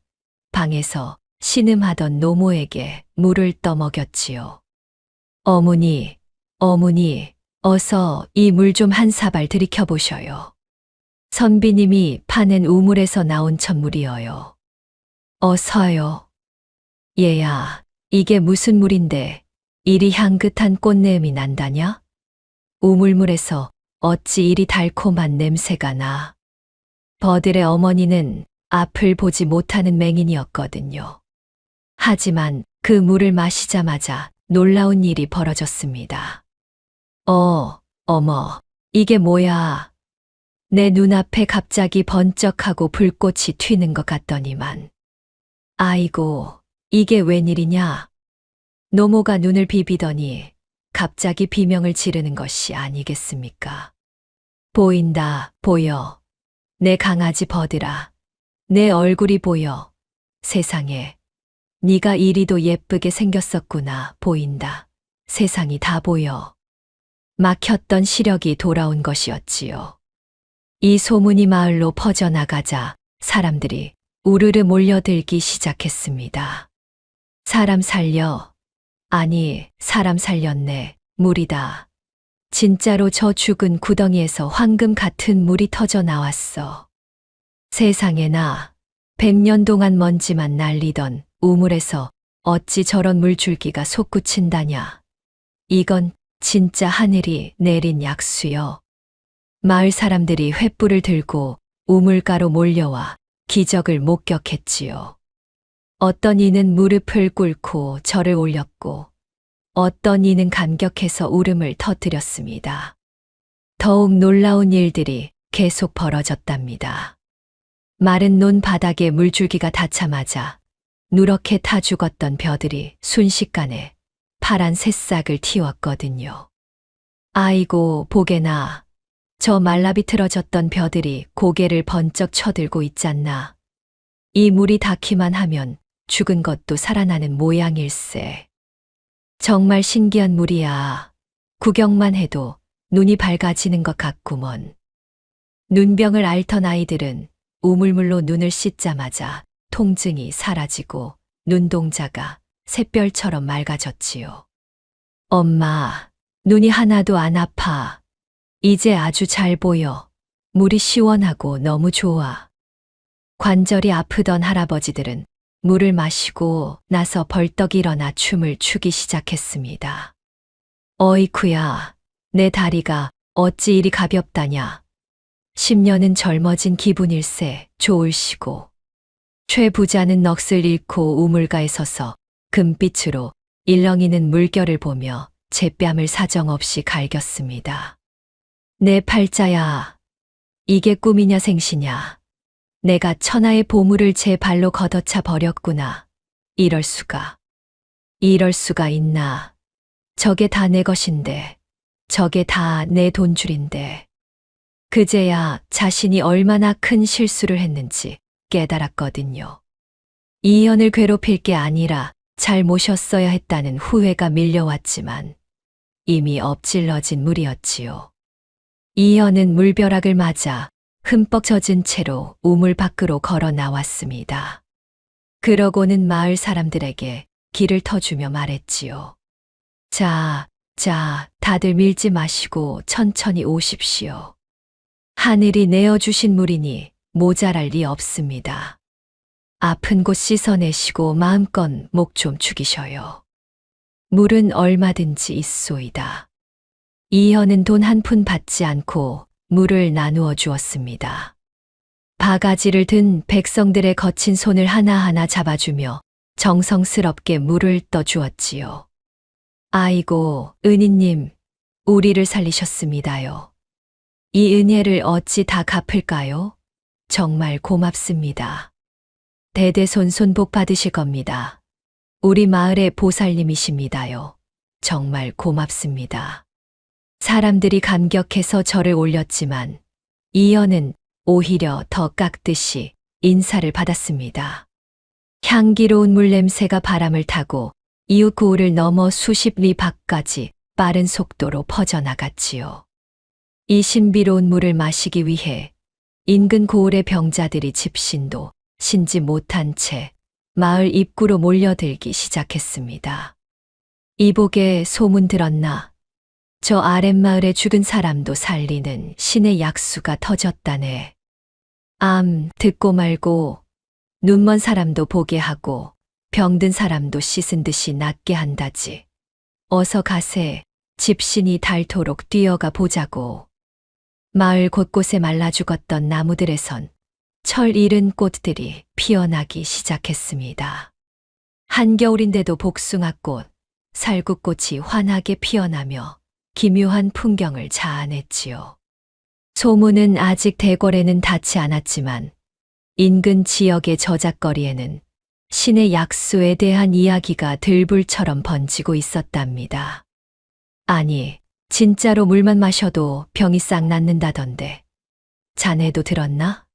방에서 신음하던 노모에게 물을 떠먹였지요. 어머니, 어머니, 어서 이 물 좀 한 사발 들이켜보셔요. 선비님이 파낸 우물에서 나온 첫물이어요. 어서요. 얘야, 이게 무슨 물인데 이리 향긋한 꽃내음이 난다냐? 우물물에서 어찌 이리 달콤한 냄새가 나. 버들의 어머니는 앞을 보지 못하는 맹인이었거든요. 하지만 그 물을 마시자마자 놀라운 일이 벌어졌습니다. 어머, 이게 뭐야? 내 눈앞에 갑자기 번쩍하고 불꽃이 튀는 것 같더니만. 아이고, 이게 웬일이냐? 노모가 눈을 비비더니 갑자기 비명을 지르는 것이 아니겠습니까? 보인다, 보여. 내 강아지 버들아. 내 얼굴이 보여. 세상에. 네가 이리도 예쁘게 생겼었구나. 보인다. 세상이 다 보여. 막혔던 시력이 돌아온 것이었지요. 이 소문이 마을로 퍼져나가자 사람들이 우르르 몰려들기 시작했습니다. 사람 살려. 아니, 사람 살렸네. 물이다. 진짜로 저 죽은 구덩이에서 황금 같은 물이 터져 나왔어. 세상에나 100년 동안 먼지만 날리던 우물에서 어찌 저런 물줄기가 솟구친다냐. 이건 진짜 하늘이 내린 약수요. 마을 사람들이 횃불을 들고 우물가로 몰려와 기적을 목격했지요. 어떤 이는 무릎을 꿇고 절을 올렸고 어떤 이는 감격해서 울음을 터뜨렸습니다. 더욱 놀라운 일들이 계속 벌어졌답니다. 마른 논 바닥에 물줄기가 닿자마자 누렇게 타 죽었던 벼들이 순식간에 파란 새싹을 틔웠거든요. 아이고 보게나. 저 말라비틀어졌던 벼들이 고개를 번쩍 쳐들고 있잖나. 이 물이 닿기만 하면 죽은 것도 살아나는 모양일세. 정말 신기한 물이야. 구경만 해도 눈이 밝아지는 것 같구먼. 눈병을 앓던 아이들은 우물물로 눈을 씻자마자 통증이 사라지고 눈동자가 샛별처럼 맑아졌지요. 엄마, 눈이 하나도 안 아파. 이제 아주 잘 보여. 물이 시원하고 너무 좋아. 관절이 아프던 할아버지들은 물을 마시고 나서 벌떡 일어나 춤을 추기 시작했습니다. 어이쿠야, 내 다리가 어찌 이리 가볍다냐. 10년은 젊어진 기분일세. 좋을시고. 최 부자는 넋을 잃고 우물가에 서서 금빛으로 일렁이는 물결을 보며 제 뺨을 사정없이 갈겼습니다. 내 팔자야, 이게 꿈이냐 생시냐. 내가 천하의 보물을 제 발로 걷어차 버렸구나. 이럴 수가 있나. 저게 다 내 것인데, 저게 다 내 돈줄인데. 그제야 자신이 얼마나 큰 실수를 했는지 깨달았거든요. 이현을 괴롭힐 게 아니라 잘 모셨어야 했다는 후회가 밀려왔지만 이미 엎질러진 물이었지요. 이현은 물벼락을 맞아 흠뻑 젖은 채로 우물 밖으로 걸어 나왔습니다. 그러고는 마을 사람들에게 길을 터주며 말했지요. 자, 다들 밀지 마시고 천천히 오십시오. 하늘이 내어주신 물이니 모자랄 리 없습니다. 아픈 곳 씻어내시고 마음껏 목 좀 죽이셔요. 물은 얼마든지 있소이다. 이현은 돈 한 푼 받지 않고 물을 나누어 주었습니다. 바가지를 든 백성들의 거친 손을 하나하나 잡아주며 정성스럽게 물을 떠주었지요. 아이고, 은희님, 우리를 살리셨습니다요. 이 은혜를 어찌 다 갚을까요? 정말 고맙습니다. 대대손손 복 받으실 겁니다. 우리 마을의 보살님이십니다요. 정말 고맙습니다. 사람들이 감격해서 절을 올렸지만 이현은 오히려 더 깎듯이 인사를 받았습니다. 향기로운 물 냄새가 바람을 타고 이웃 고을을 넘어 수십 리 밖까지 빠른 속도로 퍼져나갔지요. 이 신비로운 물을 마시기 위해 인근 고을의 병자들이 집신도 신지 못한 채 마을 입구로 몰려들기 시작했습니다. 이복에 소문 들었나? 저 아랫마을에 죽은 사람도 살리는 신의 약수가 터졌다네. 듣고 말고 눈먼 사람도 보게 하고 병든 사람도 씻은 듯이 낫게 한다지. 어서 가세. 집신이 닳도록 뛰어가 보자고. 마을 곳곳에 말라 죽었던 나무들에선 철 잃은 꽃들이 피어나기 시작했습니다. 한겨울인데도 복숭아꽃, 살구꽃이 환하게 피어나며 기묘한 풍경을 자아냈지요. 소문은 아직 대궐에는 닿지 않았지만 인근 지역의 저작거리에는 신의 약수에 대한 이야기가 들불처럼 번지고 있었답니다. 아니, 진짜로 물만 마셔도 병이 싹 낫는다던데. 자네도 들었나?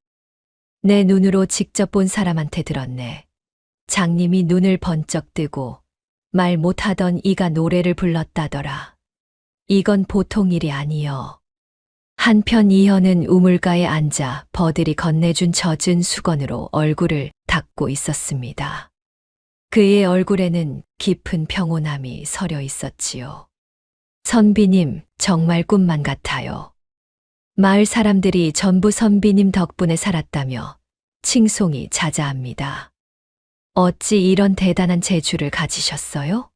내 눈으로 직접 본 사람한테 들었네. 장님이 눈을 번쩍 뜨고 말 못하던 이가 노래를 불렀다더라. 이건 보통 일이 아니여. 한편 이현은 우물가에 앉아 버들이 건네준 젖은 수건으로 얼굴을 닦고 있었습니다. 그의 얼굴에는 깊은 평온함이 서려 있었지요. 선비님, 정말 꿈만 같아요. 마을 사람들이 전부 선비님 덕분에 살았다며 칭송이 자자합니다. 어찌 이런 대단한 재주를 가지셨어요?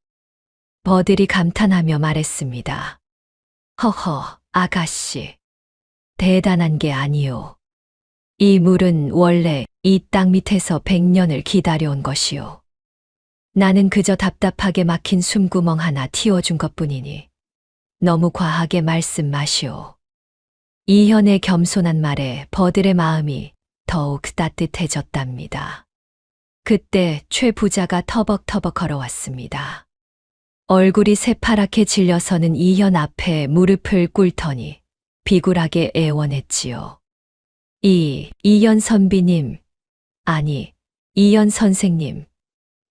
버들이 감탄하며 말했습니다. 허허, 아가씨. 대단한 게 아니요. 이 물은 원래 이 땅 밑에서 100년을 기다려온 것이요. 나는 그저 답답하게 막힌 숨구멍 하나 틔워준 것뿐이니 너무 과하게 말씀 마시오. 이현의 겸손한 말에 버들의 마음이 더욱 따뜻해졌답니다. 그때 최 부자가 터벅터벅 걸어왔습니다. 얼굴이 새파랗게 질려서는 이현 앞에 무릎을 꿇더니 비굴하게 애원했지요. 이현 선비님, 아니, 이현 선생님.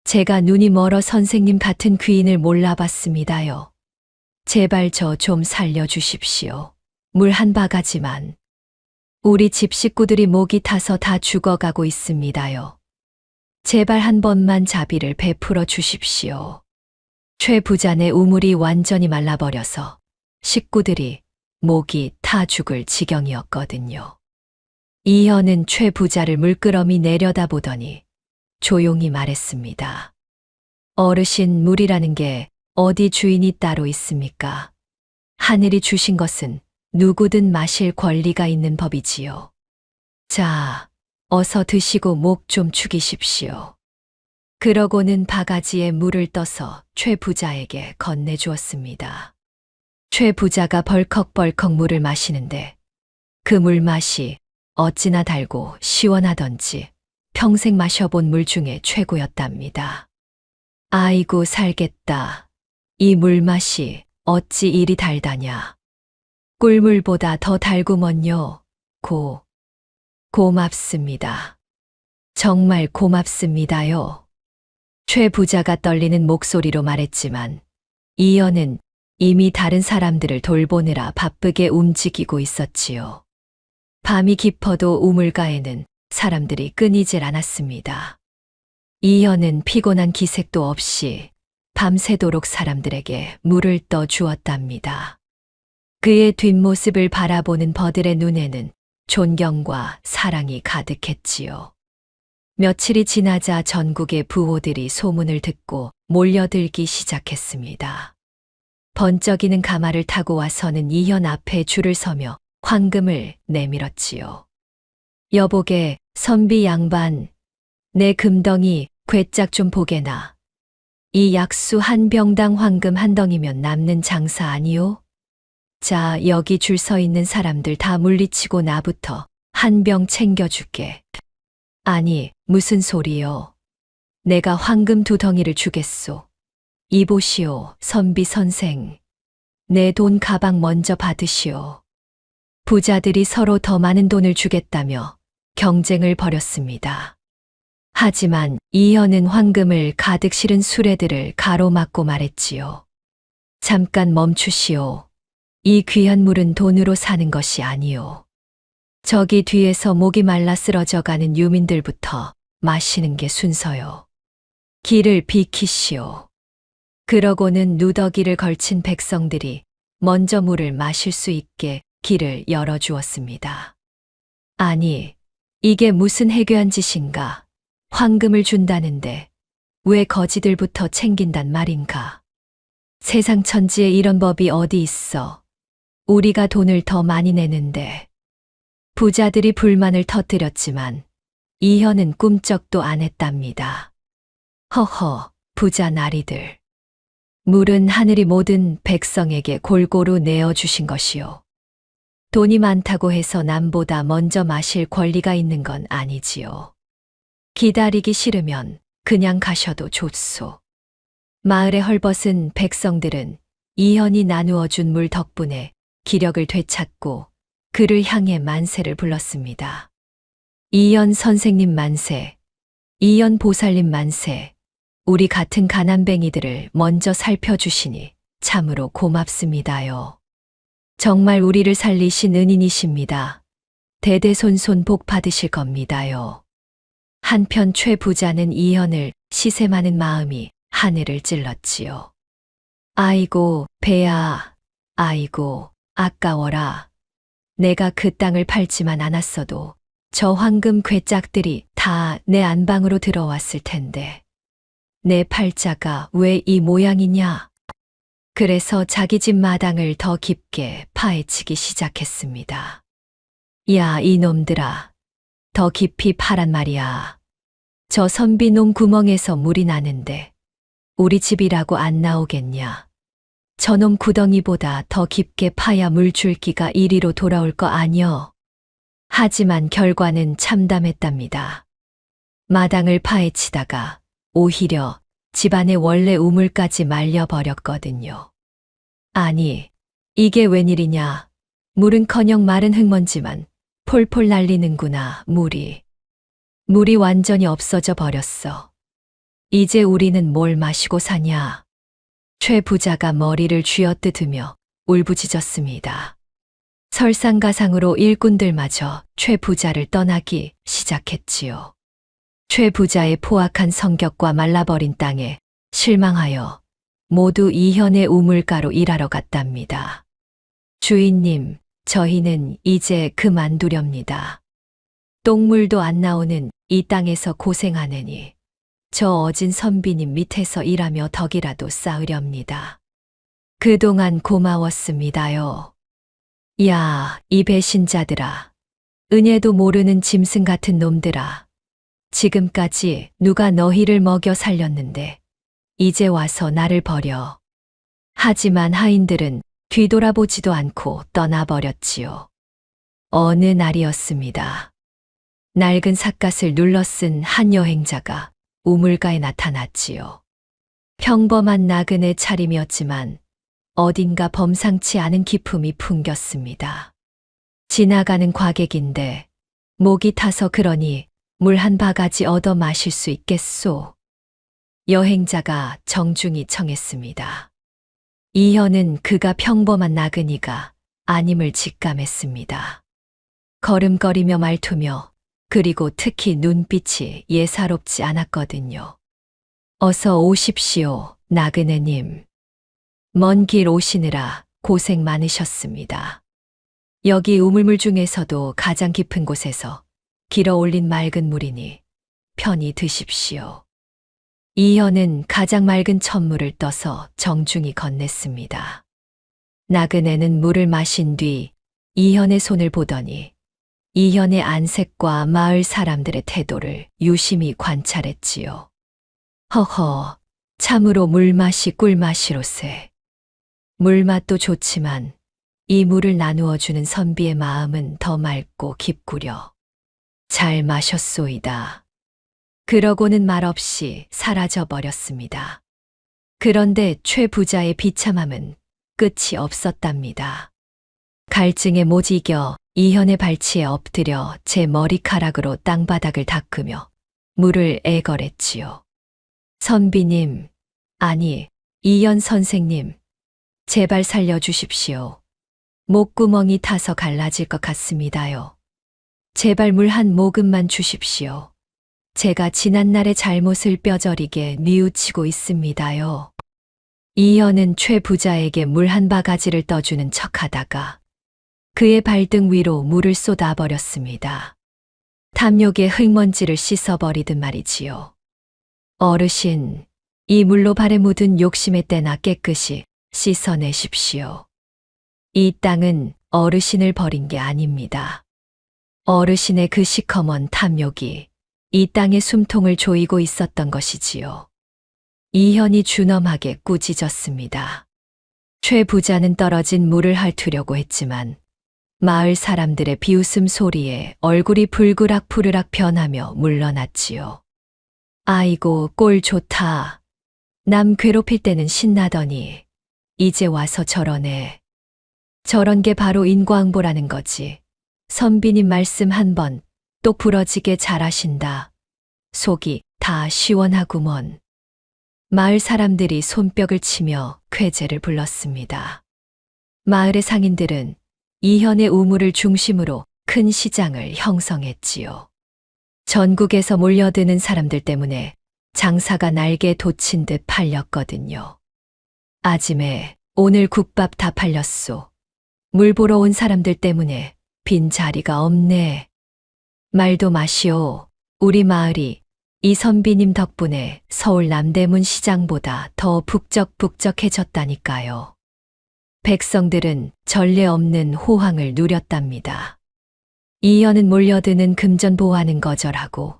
제가 눈이 멀어 선생님 같은 귀인을 몰라봤습니다요. 제발 저 좀 살려주십시오. 물 한 바가지만. 우리 집 식구들이 목이 타서 다 죽어가고 있습니다요. 제발 한 번만 자비를 베풀어 주십시오. 최 부자네 우물이 완전히 말라버려서 식구들이 목이 타 죽을 지경이었거든요. 이현은 최 부자를 물끄러미 내려다보더니 조용히 말했습니다. 어르신, 물이라는 게 어디 주인이 따로 있습니까? 하늘이 주신 것은 누구든 마실 권리가 있는 법이지요. 자, 어서 드시고 목 좀 축이십시오. 그러고는 바가지에 물을 떠서 최 부자에게 건네주었습니다. 최 부자가 벌컥벌컥 물을 마시는데 그 물맛이 어찌나 달고 시원하던지 평생 마셔본 물 중에 최고였답니다. 아이고 살겠다. 이 물맛이 어찌 이리 달다냐. 꿀물보다 더 달구먼요. 고맙습니다. 정말 고맙습니다요. 최 부자가 떨리는 목소리로 말했지만 이현은 이미 다른 사람들을 돌보느라 바쁘게 움직이고 있었지요. 밤이 깊어도 우물가에는 사람들이 끊이질 않았습니다. 이현은 피곤한 기색도 없이 밤새도록 사람들에게 물을 떠 주었답니다. 그의 뒷모습을 바라보는 버들의 눈에는 존경과 사랑이 가득했지요. 며칠이 지나자 전국의 부호들이 소문을 듣고 몰려들기 시작했습니다. 번쩍이는 가마를 타고 와서는 이현 앞에 줄을 서며 황금을 내밀었지요. 여보게, 선비 양반, 내 금덩이 괴짝 좀 보게나. 이 약수 한 병당 황금 한 덩이면 남는 장사 아니오? 자, 여기 줄 서 있는 사람들 다 물리치고 나부터 한 병 챙겨줄게. 아니, 무슨 소리요? 내가 황금 2덩이를 주겠소. 이보시오, 선비 선생. 내 돈 가방 먼저 받으시오. 부자들이 서로 더 많은 돈을 주겠다며 경쟁을 벌였습니다. 하지만 이현은 황금을 가득 실은 수레들을 가로막고 말했지요. 잠깐 멈추시오. 이 귀한 물은 돈으로 사는 것이 아니오. 저기 뒤에서 목이 말라 쓰러져가는 유민들부터 마시는 게 순서요. 길을 비키시오. 그러고는 누더기를 걸친 백성들이 먼저 물을 마실 수 있게 길을 열어주었습니다. 아니, 이게 무슨 해괴한 짓인가? 황금을 준다는데 왜 거지들부터 챙긴단 말인가? 세상 천지에 이런 법이 어디 있어? 우리가 돈을 더 많이 내는데. 부자들이 불만을 터뜨렸지만 이현은 꿈쩍도 안 했답니다. 허허, 부자 나리들. 물은 하늘이 모든 백성에게 골고루 내어주신 것이요. 돈이 많다고 해서 남보다 먼저 마실 권리가 있는 건 아니지요. 기다리기 싫으면 그냥 가셔도 좋소. 마을의 헐벗은 백성들은 이현이 나누어 준 물 덕분에 기력을 되찾고 그를 향해 만세를 불렀습니다. 이현 선생님 만세, 이현 보살님 만세, 우리 같은 가난뱅이들을 먼저 살펴주시니 참으로 고맙습니다요. 정말 우리를 살리신 은인이십니다. 대대손손 복 받으실 겁니다요. 한편 최 부자는 이현을 시샘하는 마음이 하늘을 찔렀지요. 아이고, 배야, 아이고, 아까워라. 내가 그 땅을 팔지만 않았어도 저 황금 괴짝들이 다 내 안방으로 들어왔을 텐데. 내 팔자가 왜 이 모양이냐? 그래서 자기 집 마당을 더 깊게 파헤치기 시작했습니다. 야, 이놈들아. 더 깊이 파란 말이야. 저 선비놈 구멍에서 물이 나는데 우리 집이라고 안 나오겠냐? 저놈 구덩이보다 더 깊게 파야 물줄기가 이리로 돌아올 거 아니여. 하지만 결과는 참담했답니다. 마당을 파헤치다가 오히려 집안의 원래 우물까지 말려버렸거든요. 아니, 이게 웬일이냐. 물은커녕 마른 흙먼지만 폴폴 날리는구나, 물이. 물이 완전히 없어져 버렸어. 이제 우리는 뭘 마시고 사냐. 최 부자가 머리를 쥐어뜯으며 울부짖었습니다. 설상가상으로 일꾼들마저 최 부자를 떠나기 시작했지요. 최 부자의 포악한 성격과 말라버린 땅에 실망하여 모두 이현의 우물가로 일하러 갔답니다. 주인님, 저희는 이제 그만두렵니다. 똥물도 안 나오는 이 땅에서 고생하느니 저 어진 선비님 밑에서 일하며 덕이라도 쌓으렵니다. 그동안 고마웠습니다요. 야, 이 배신자들아. 은혜도 모르는 짐승 같은 놈들아. 지금까지 누가 너희를 먹여 살렸는데 이제 와서 나를 버려. 하지만 하인들은 뒤돌아보지도 않고 떠나버렸지요. 어느 날이었습니다. 낡은 삿갓을 눌러 쓴 한 여행자가 우물가에 나타났지요. 평범한 나그네 차림이었지만 어딘가 범상치 않은 기품이 풍겼습니다. 지나가는 과객인데 목이 타서 그러니 물 한 바가지 얻어 마실 수 있겠소? 여행자가 정중히 청했습니다. 이현은 그가 평범한 나그니가 아님을 직감했습니다. 걸음걸이며 말투며 그리고 특히 눈빛이 예사롭지 않았거든요. 어서 오십시오, 나그네님. 먼 길 오시느라 고생 많으셨습니다. 여기 우물물 중에서도 가장 깊은 곳에서 길어 올린 맑은 물이니 편히 드십시오. 이현은 가장 맑은 찬물을 떠서 정중히 건넸습니다. 나그네는 물을 마신 뒤 이현의 손을 보더니 이현의 안색과 마을 사람들의 태도를 유심히 관찰했지요. 허허, 참으로 물맛이 꿀맛이로세. 물맛도 좋지만 이 물을 나누어 주는 선비의 마음은 더 맑고 깊구려. 잘 마셨소이다. 그러고는 말없이 사라져 버렸습니다. 그런데 최 부자의 비참함은 끝이 없었답니다. 갈증에 못 이겨 이현의 발치에 엎드려 제 머리카락으로 땅바닥을 닦으며 물을 애걸했지요. 선비님, 아니, 이현 선생님, 제발 살려주십시오. 목구멍이 타서 갈라질 것 같습니다요. 제발 물 한 모금만 주십시오. 제가 지난날의 잘못을 뼈저리게 뉘우치고 있습니다요. 이현은 최 부자에게 물 한 바가지를 떠주는 척하다가 그의 발등 위로 물을 쏟아버렸습니다. 탐욕의 흙먼지를 씻어버리듯 말이지요. 어르신, 이 물로 발에 묻은 욕심의 때나 깨끗이 씻어내십시오. 이 땅은 어르신을 버린 게 아닙니다. 어르신의 그 시커먼 탐욕이 이 땅의 숨통을 조이고 있었던 것이지요. 이현이 준엄하게 꾸짖었습니다. 최 부자는 떨어진 물을 핥으려고 했지만 마을 사람들의 비웃음 소리에 얼굴이 불그락 변하며 물러났지요. 아이고, 꼴 좋다. 남 괴롭힐 때는 신나더니 이제 와서 저러네. 저런 게 바로 인과응보라는 거지. 선비님 말씀 한 번 똑 부러지게 잘하신다. 속이 다 시원하구먼. 마을 사람들이 손뼉을 치며 쾌재를 불렀습니다. 마을의 상인들은 이현의 우물을 중심으로 큰 시장을 형성했지요. 전국에서 몰려드는 사람들 때문에 장사가 날개 돋친 듯 팔렸거든요. 아짐에 오늘 국밥 다 팔렸소. 물 보러 온 사람들 때문에 빈 자리가 없네. 말도 마시오. 우리 마을이 이 선비님 덕분에 서울 남대문 시장보다 더 북적북적해졌다니까요. 백성들은 전례 없는 호황을 누렸답니다. 이현은 몰려드는 금전 보화는 거절하고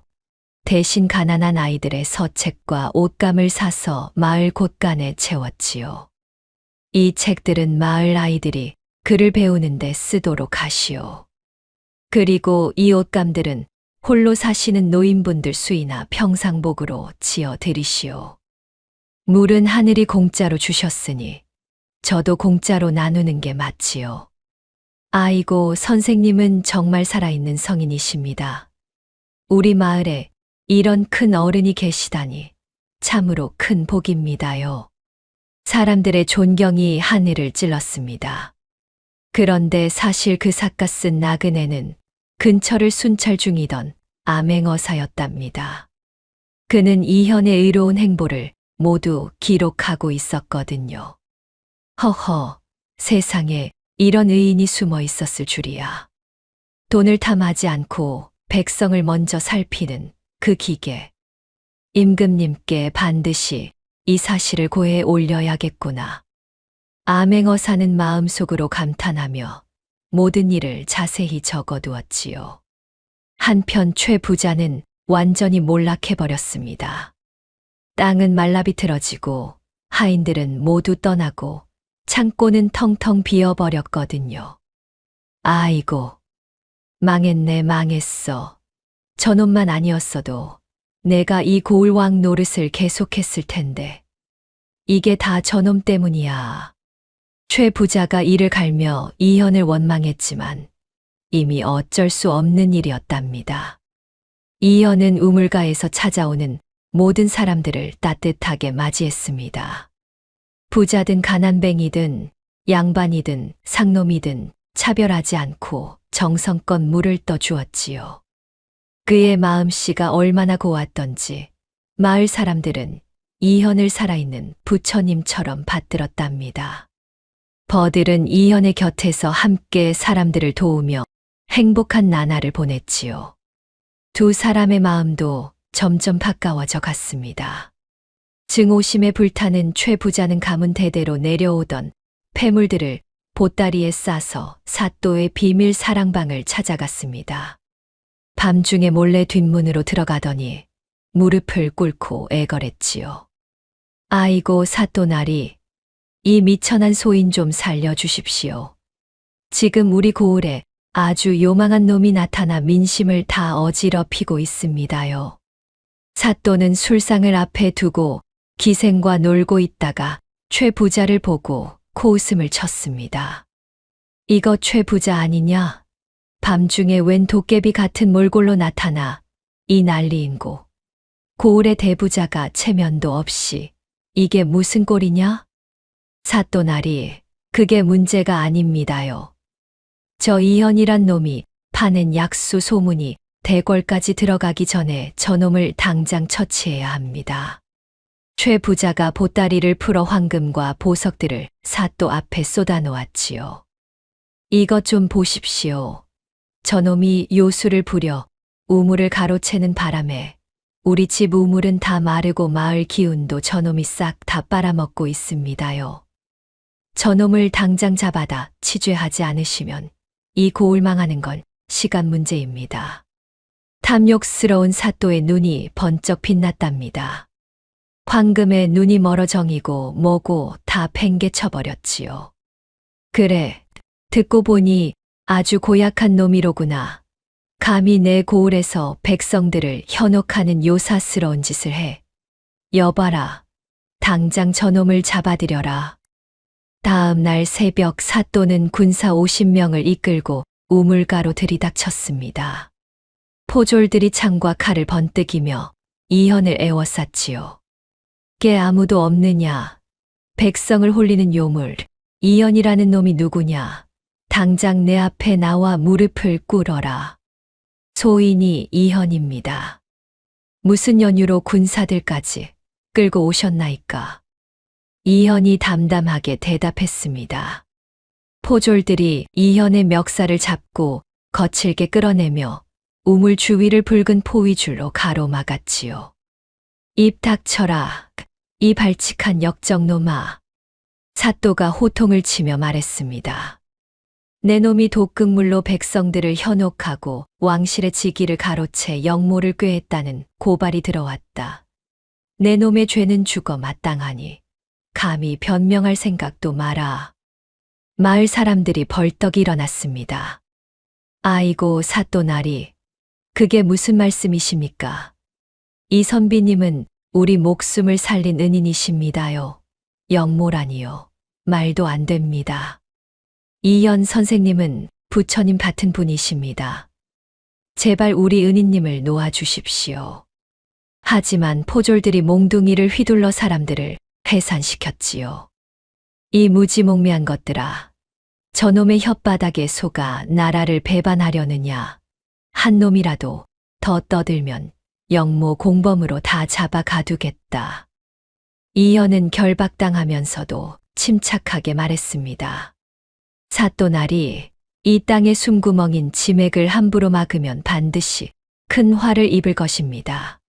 대신 가난한 아이들의 서책과 옷감을 사서 마을 곳간에 채웠지요. 이 책들은 마을 아이들이 글을 배우는데 쓰도록 하시오. 그리고 이 옷감들은 홀로 사시는 노인분들 수이나 평상복으로 지어 드리시오. 물은 하늘이 공짜로 주셨으니 저도 공짜로 나누는 게 맞지요. 아이고, 선생님은 정말 살아있는 성인이십니다. 우리 마을에 이런 큰 어른이 계시다니 참으로 큰 복입니다요. 사람들의 존경이 하늘을 찔렀습니다. 그런데 사실 그 삿갓 쓴 나그네는 근처를 순찰 중이던 암행어사였답니다. 그는 이현의 의로운 행보를 모두 기록하고 있었거든요. 허허, 세상에 이런 의인이 숨어 있었을 줄이야. 돈을 탐하지 않고 백성을 먼저 살피는 그 기계. 임금님께 반드시 이 사실을 고해 올려야겠구나. 암행어사는 마음속으로 감탄하며 모든 일을 자세히 적어두었지요. 한편 최 부자는 완전히 몰락해버렸습니다. 땅은 말라비틀어지고 하인들은 모두 떠나고 창고는 텅텅 비어버렸거든요. 아이고, 망했네, 망했어. 저놈만 아니었어도 내가 이 고을왕 노릇을 계속했을 텐데. 이게 다 저놈 때문이야. 최 부자가 이를 갈며 이현을 원망했지만 이미 어쩔 수 없는 일이었답니다. 이현은 우물가에서 찾아오는 모든 사람들을 따뜻하게 맞이했습니다. 부자든 가난뱅이든 양반이든 상놈이든 차별하지 않고 정성껏 물을 떠주었지요. 그의 마음씨가 얼마나 고왔던지 마을 사람들은 이현을 살아있는 부처님처럼 받들었답니다. 버들은 이현의 곁에서 함께 사람들을 도우며 행복한 나날을 보냈지요. 두 사람의 마음도 점점 가까워져 갔습니다. 증오심에 불타는 최 부자는 가문 대대로 내려오던 폐물들을 보따리에 싸서 사또의 비밀 사랑방을 찾아갔습니다. 밤중에 몰래 뒷문으로 들어가더니 무릎을 꿇고 애걸했지요. 아이고 사또나리, 이 미천한 소인 좀 살려주십시오. 지금 우리 고을에 아주 요망한 놈이 나타나 민심을 다 어지럽히고 있습니다요. 사또는 술상을 앞에 두고 기생과 놀고 있다가 최 부자를 보고 코웃음을 쳤습니다. 이거 최 부자 아니냐? 밤중에 웬 도깨비 같은 몰골로 나타나 이 난리인고. 고을의 대부자가 체면도 없이 이게 무슨 꼴이냐? 사또나리, 그게 문제가 아닙니다요. 저 이현이란 놈이 파낸 약수 소문이 대궐까지 들어가기 전에 저놈을 당장 처치해야 합니다. 최 부자가 보따리를 풀어 황금과 보석들을 사또 앞에 쏟아놓았지요. 이것 좀 보십시오. 저놈이 요술을 부려 우물을 가로채는 바람에 우리 집 우물은 다 마르고 마을 기운도 저놈이 싹 다 빨아먹고 있습니다요. 저놈을 당장 잡아다 치죄하지 않으시면 이 고을 망하는 건 시간 문제입니다. 탐욕스러운 사또의 눈이 번쩍 빛났답니다. 황금의 눈이 멀어정이고 뭐고 다 팽개쳐버렸지요. 그래, 듣고 보니 아주 고약한 놈이로구나. 감히 내 고을에서 백성들을 현혹하는 요사스러운 짓을 해. 여봐라, 당장 저놈을 잡아들여라. 다음 날 새벽 사또는 군사 50명을 이끌고 우물가로 들이닥쳤습니다. 포졸들이 창과 칼을 번뜩이며 이현을 애워쌌지요. 게 아무도 없느냐? 백성을 홀리는 요물, 이현이라는 놈이 누구냐? 당장 내 앞에 나와 무릎을 꿇어라. 소인이 이현입니다. 무슨 연유로 군사들까지 끌고 오셨나이까? 이현이 담담하게 대답했습니다. 포졸들이 이현의 멱살을 잡고 거칠게 끌어내며 우물 주위를 붉은 포위줄로 가로막았지요. 입 닥쳐라, 이 발칙한 역적놈아. 사또가 호통을 치며 말했습니다. 내 놈이 독극물로 백성들을 현혹하고 왕실의 직위를 가로채 역모를 꾀했다는 고발이 들어왔다. 내 놈의 죄는 죽어 마땅하니 감히 변명할 생각도 마라. 마을 사람들이 벌떡 일어났습니다. 아이고 사또나리, 그게 무슨 말씀이십니까? 이 선비님은 우리 목숨을 살린 은인이십니다요. 역모라니요. 말도 안 됩니다. 이현 선생님은 부처님 같은 분이십니다. 제발 우리 은인님을 놓아주십시오. 하지만 포졸들이 몽둥이를 휘둘러 사람들을 해산시켰지요. 이 무지몽매한 것들아, 저놈의 혓바닥에 속아 나라를 배반하려느냐. 한 놈이라도 더 떠들면 영모 공범으로 다 잡아 가두겠다. 이현은 결박당하면서도 침착하게 말했습니다. 사또날이 이 땅의 숨구멍인 지맥을 함부로 막으면 반드시 큰 화를 입을 것입니다.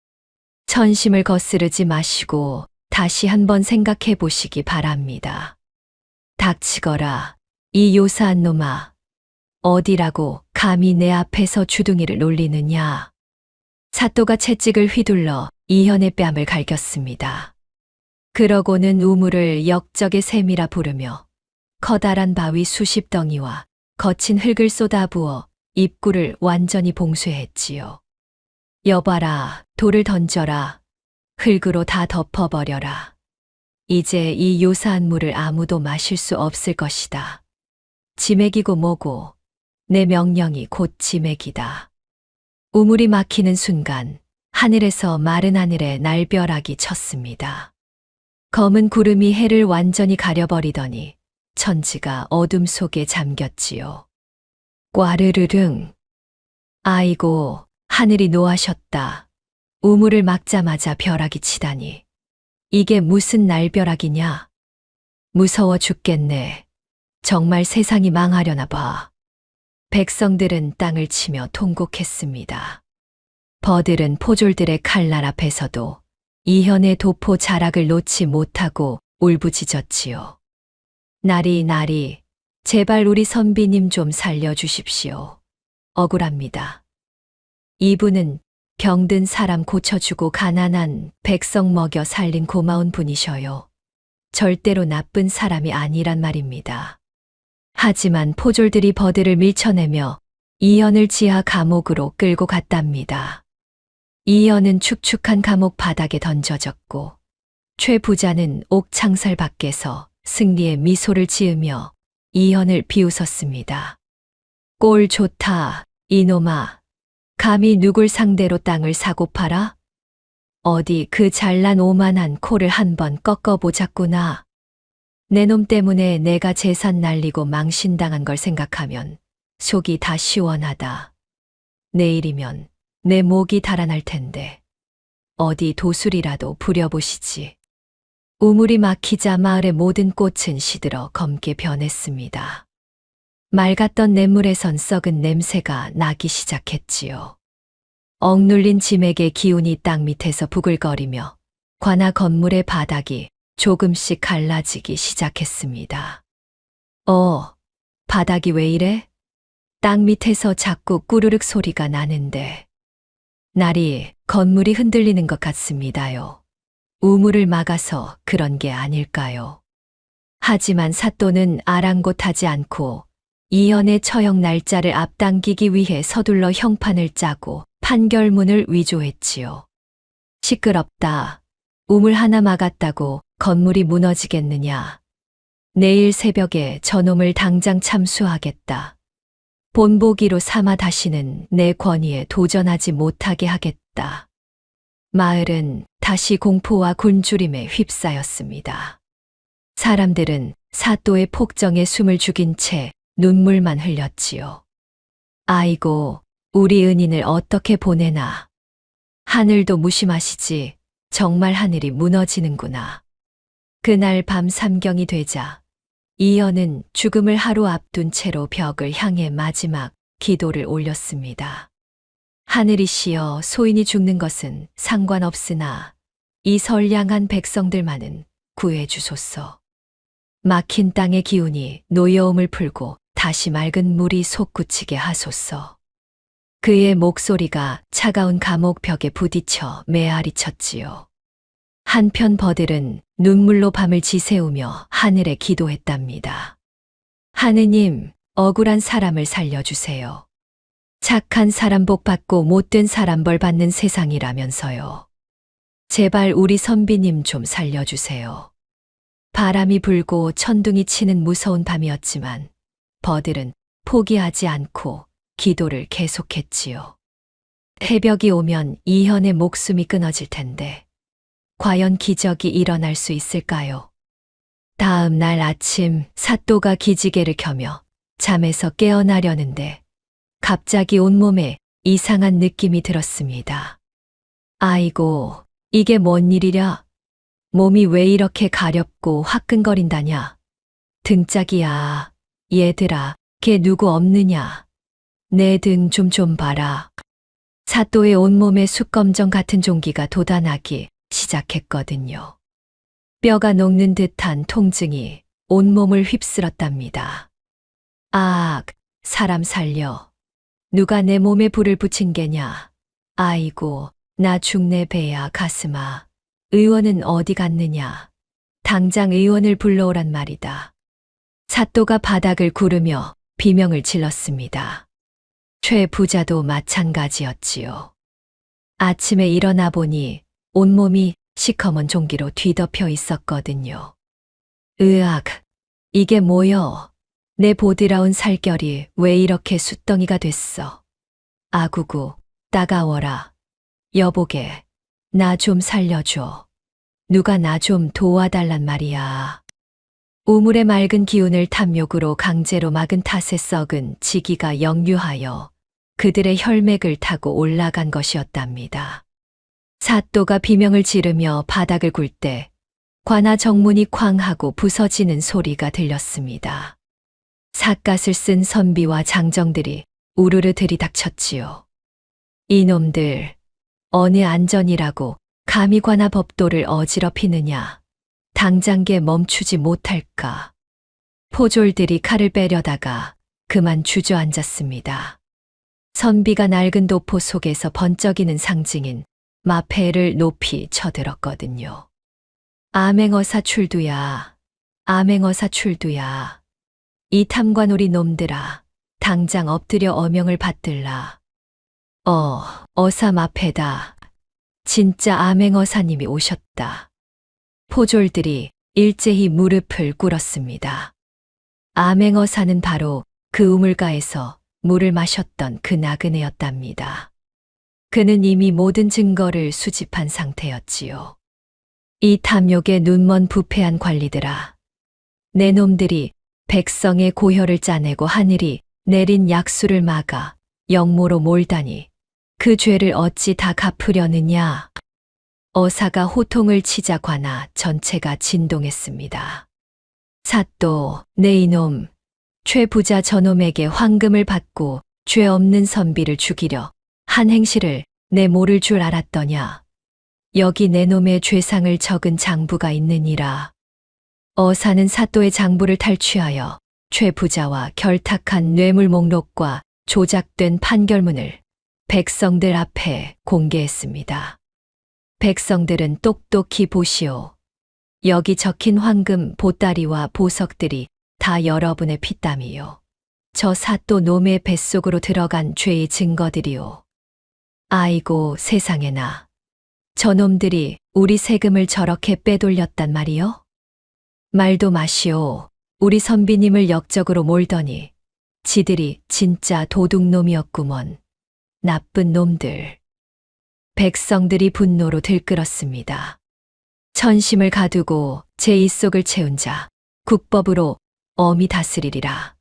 천심을 거스르지 마시고 다시 한번 생각해 보시기 바랍니다. 닥치거라, 이 요사한 놈아. 어디라고 감히 내 앞에서 주둥이를 놀리느냐. 사또가 채찍을 휘둘러 이현의 뺨을 갈겼습니다. 그러고는 우물을 역적의 샘이라 부르며 커다란 바위 수십 덩이와 거친 흙을 쏟아부어 입구를 완전히 봉쇄했지요. 여봐라, 돌을 던져라. 흙으로 다 덮어버려라. 이제 이 요사한 물을 아무도 마실 수 없을 것이다. 지맥이고 뭐고 내 명령이 곧 지맥이다. 우물이 막히는 순간 하늘에서 마른 하늘에 날벼락이 쳤습니다. 검은 구름이 해를 완전히 가려버리더니 천지가 어둠 속에 잠겼지요. 꽈르르릉. 아이고, 하늘이 노하셨다. 우물을 막자마자 벼락이 치다니. 이게 무슨 날벼락이냐? 무서워 죽겠네. 정말 세상이 망하려나 봐. 백성들은 땅을 치며 통곡했습니다. 버들은 포졸들의 칼날 앞에서도 이현의 도포 자락을 놓지 못하고 울부짖었지요. 나리, 제발 우리 선비님 좀 살려주십시오. 억울합니다. 이분은 병든 사람 고쳐주고 가난한 백성 먹여 살린 고마운 분이셔요. 절대로 나쁜 사람이 아니란 말입니다. 하지만 포졸들이 버들을 밀쳐내며 이현을 지하 감옥으로 끌고 갔답니다. 이현은 축축한 감옥 바닥에 던져졌고 최 부자는 옥창살 밖에서 승리의 미소를 지으며 이현을 비웃었습니다. 꼴 좋다, 이놈아. 감히 누굴 상대로 땅을 사고 팔아? 어디 그 잘난 오만한 코를 한번 꺾어보자꾸나. 내 놈 때문에 내가 재산 날리고 망신당한 걸 생각하면 속이 다 시원하다. 내일이면 내 목이 달아날 텐데 어디 도술이라도 부려보시지. 우물이 막히자 마을의 모든 꽃은 시들어 검게 변했습니다. 맑았던 냇물에선 썩은 냄새가 나기 시작했지요. 억눌린 지맥의 기운이 땅 밑에서 부글거리며 관아 건물의 바닥이 조금씩 갈라지기 시작했습니다. 바닥이 왜 이래? 땅 밑에서 자꾸 꾸르륵 소리가 나는데. 날이 건물이 흔들리는 것 같습니다요. 우물을 막아서 그런 게 아닐까요? 하지만 사또는 아랑곳하지 않고 이현의 처형 날짜를 앞당기기 위해 서둘러 형판을 짜고 판결문을 위조했지요. 시끄럽다. 우물 하나 막았다고 건물이 무너지겠느냐. 내일 새벽에 저놈을 당장 참수하겠다. 본보기로 삼아 다시는 내 권위에 도전하지 못하게 하겠다. 마을은 다시 공포와 굶주림에 휩싸였습니다. 사람들은 사또의 폭정에 숨을 죽인 채 눈물만 흘렸지요. 아이고, 우리 은인을 어떻게 보내나. 하늘도 무심하시지. 정말 하늘이 무너지는구나. 그날 밤 삼경이 되자 이현은 죽음을 하루 앞둔 채로 벽을 향해 마지막 기도를 올렸습니다. 하늘이시여, 소인이 죽는 것은 상관없으나 이 선량한 백성들만은 구해주소서. 막힌 땅의 기운이 노여움을 풀고 다시 맑은 물이 솟구치게 하소서. 그의 목소리가 차가운 감옥 벽에 부딪혀 메아리 쳤지요. 한편 버들은 눈물로 밤을 지새우며 하늘에 기도했답니다. 하느님, 억울한 사람을 살려주세요. 착한 사람 복 받고 못된 사람 벌 받는 세상이라면서요. 제발 우리 선비님 좀 살려주세요. 바람이 불고 천둥이 치는 무서운 밤이었지만 버들은 포기하지 않고 기도를 계속했지요. 새벽이 오면 이현의 목숨이 끊어질 텐데 과연 기적이 일어날 수 있을까요? 다음 날 아침 사또가 기지개를 켜며 잠에서 깨어나려는데 갑자기 온몸에 이상한 느낌이 들었습니다. 아이고, 이게 뭔 일이랴? 몸이 왜 이렇게 가렵고 화끈거린다냐? 등짝이야. 얘들아, 걔 누구 없느냐? 내 등 좀 봐라. 사또의 온몸에 숯검정 같은 종기가 돋아나기 시작했거든요. 뼈가 녹는 듯한 통증이 온몸을 휩쓸었답니다. 아, 사람 살려. 누가 내 몸에 불을 붙인 게냐? 아이고, 나 죽네 배야 가슴아. 의원은 어디 갔느냐? 당장 의원을 불러오란 말이다. 사또가 바닥을 구르며 비명을 질렀습니다. 최 부자도 마찬가지였지요. 아침에 일어나 보니 온몸이 시커먼 종기로 뒤덮여 있었거든요. 으악, 이게 뭐여? 내 보드라운 살결이 왜 이렇게 숫덩이가 됐어? 아구구, 따가워라. 여보게, 나 좀 살려줘. 누가 나 좀 도와달란 말이야. 우물의 맑은 기운을 탐욕으로 강제로 막은 탓에 썩은 지기가 역류하여 그들의 혈맥을 타고 올라간 것이었답니다. 사또가 비명을 지르며 바닥을 굴 때 관아 정문이 쾅 하고 부서지는 소리가 들렸습니다. 삿갓을 쓴 선비와 장정들이 우르르 들이닥쳤지요. 이놈들, 어느 안전이라고 감히 관아 법도를 어지럽히느냐. 당장에 멈추지 못할까. 포졸들이 칼을 빼려다가 그만 주저앉았습니다. 선비가 낡은 도포 속에서 번쩍이는 상징인 마패를 높이 쳐들었거든요. 암행어사 출두야, 암행어사 출두야. 이 탐관오리 놈들아, 당장 엎드려 어명을 받들라. 어사 마패다. 진짜 암행어사님이 오셨다. 포졸들이 일제히 무릎을 꿇었습니다. 암행어사는 바로 그 우물가에서 물을 마셨던 그 나그네였답니다. 그는 이미 모든 증거를 수집한 상태였지요. 이 탐욕에 눈먼 부패한 관리들아, 내 놈들이 백성의 고혈을 짜내고 하늘이 내린 약수를 막아 영모로 몰다니 그 죄를 어찌 다 갚으려느냐. 어사가 호통을 치자 관아 전체가 진동했습니다. 사또, 내 이놈, 최 부자 저놈에게 황금을 받고 죄 없는 선비를 죽이려 한 행실을 내 모를 줄 알았더냐. 여기 내 놈의 죄상을 적은 장부가 있느니라. 어사는 사또의 장부를 탈취하여 최 부자와 결탁한 뇌물 목록과 조작된 판결문을 백성들 앞에 공개했습니다. 백성들은 똑똑히 보시오. 여기 적힌 황금 보따리와 보석들이 다 여러분의 피땀이요. 저 사또 놈의 뱃속으로 들어간 죄의 증거들이요. 아이고 세상에나. 저놈들이 우리 세금을 저렇게 빼돌렸단 말이요? 말도 마시오. 우리 선비님을 역적으로 몰더니 지들이 진짜 도둑놈이었구먼. 나쁜 놈들. 백성들이 분노로 들끓었습니다. 천심을 가두고 제 입속을 채운 자, 국법으로 엄히 다스리리라.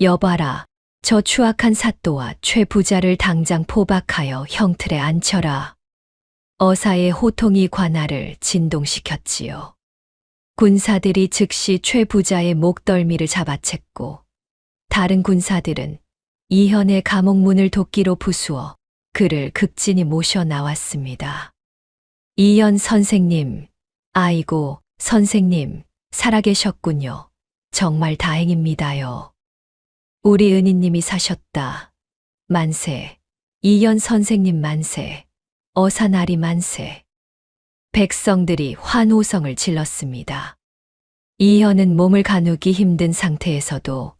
여봐라, 저 추악한 사또와 최 부자를 당장 포박하여 형틀에 앉혀라. 어사의 호통이 관아를 진동시켰지요. 군사들이 즉시 최 부자의 목덜미를 잡아챘고 다른 군사들은 이현의 감옥문을 도끼로 부수어 그를 극진히 모셔 나왔습니다. 이현 선생님, 아이고 선생님, 살아계셨군요. 정말 다행입니다요. 우리 은희님이 사셨다. 만세, 이현 선생님 만세, 어사나리 만세. 백성들이 환호성을 질렀습니다. 이현은 몸을 가누기 힘든 상태에서도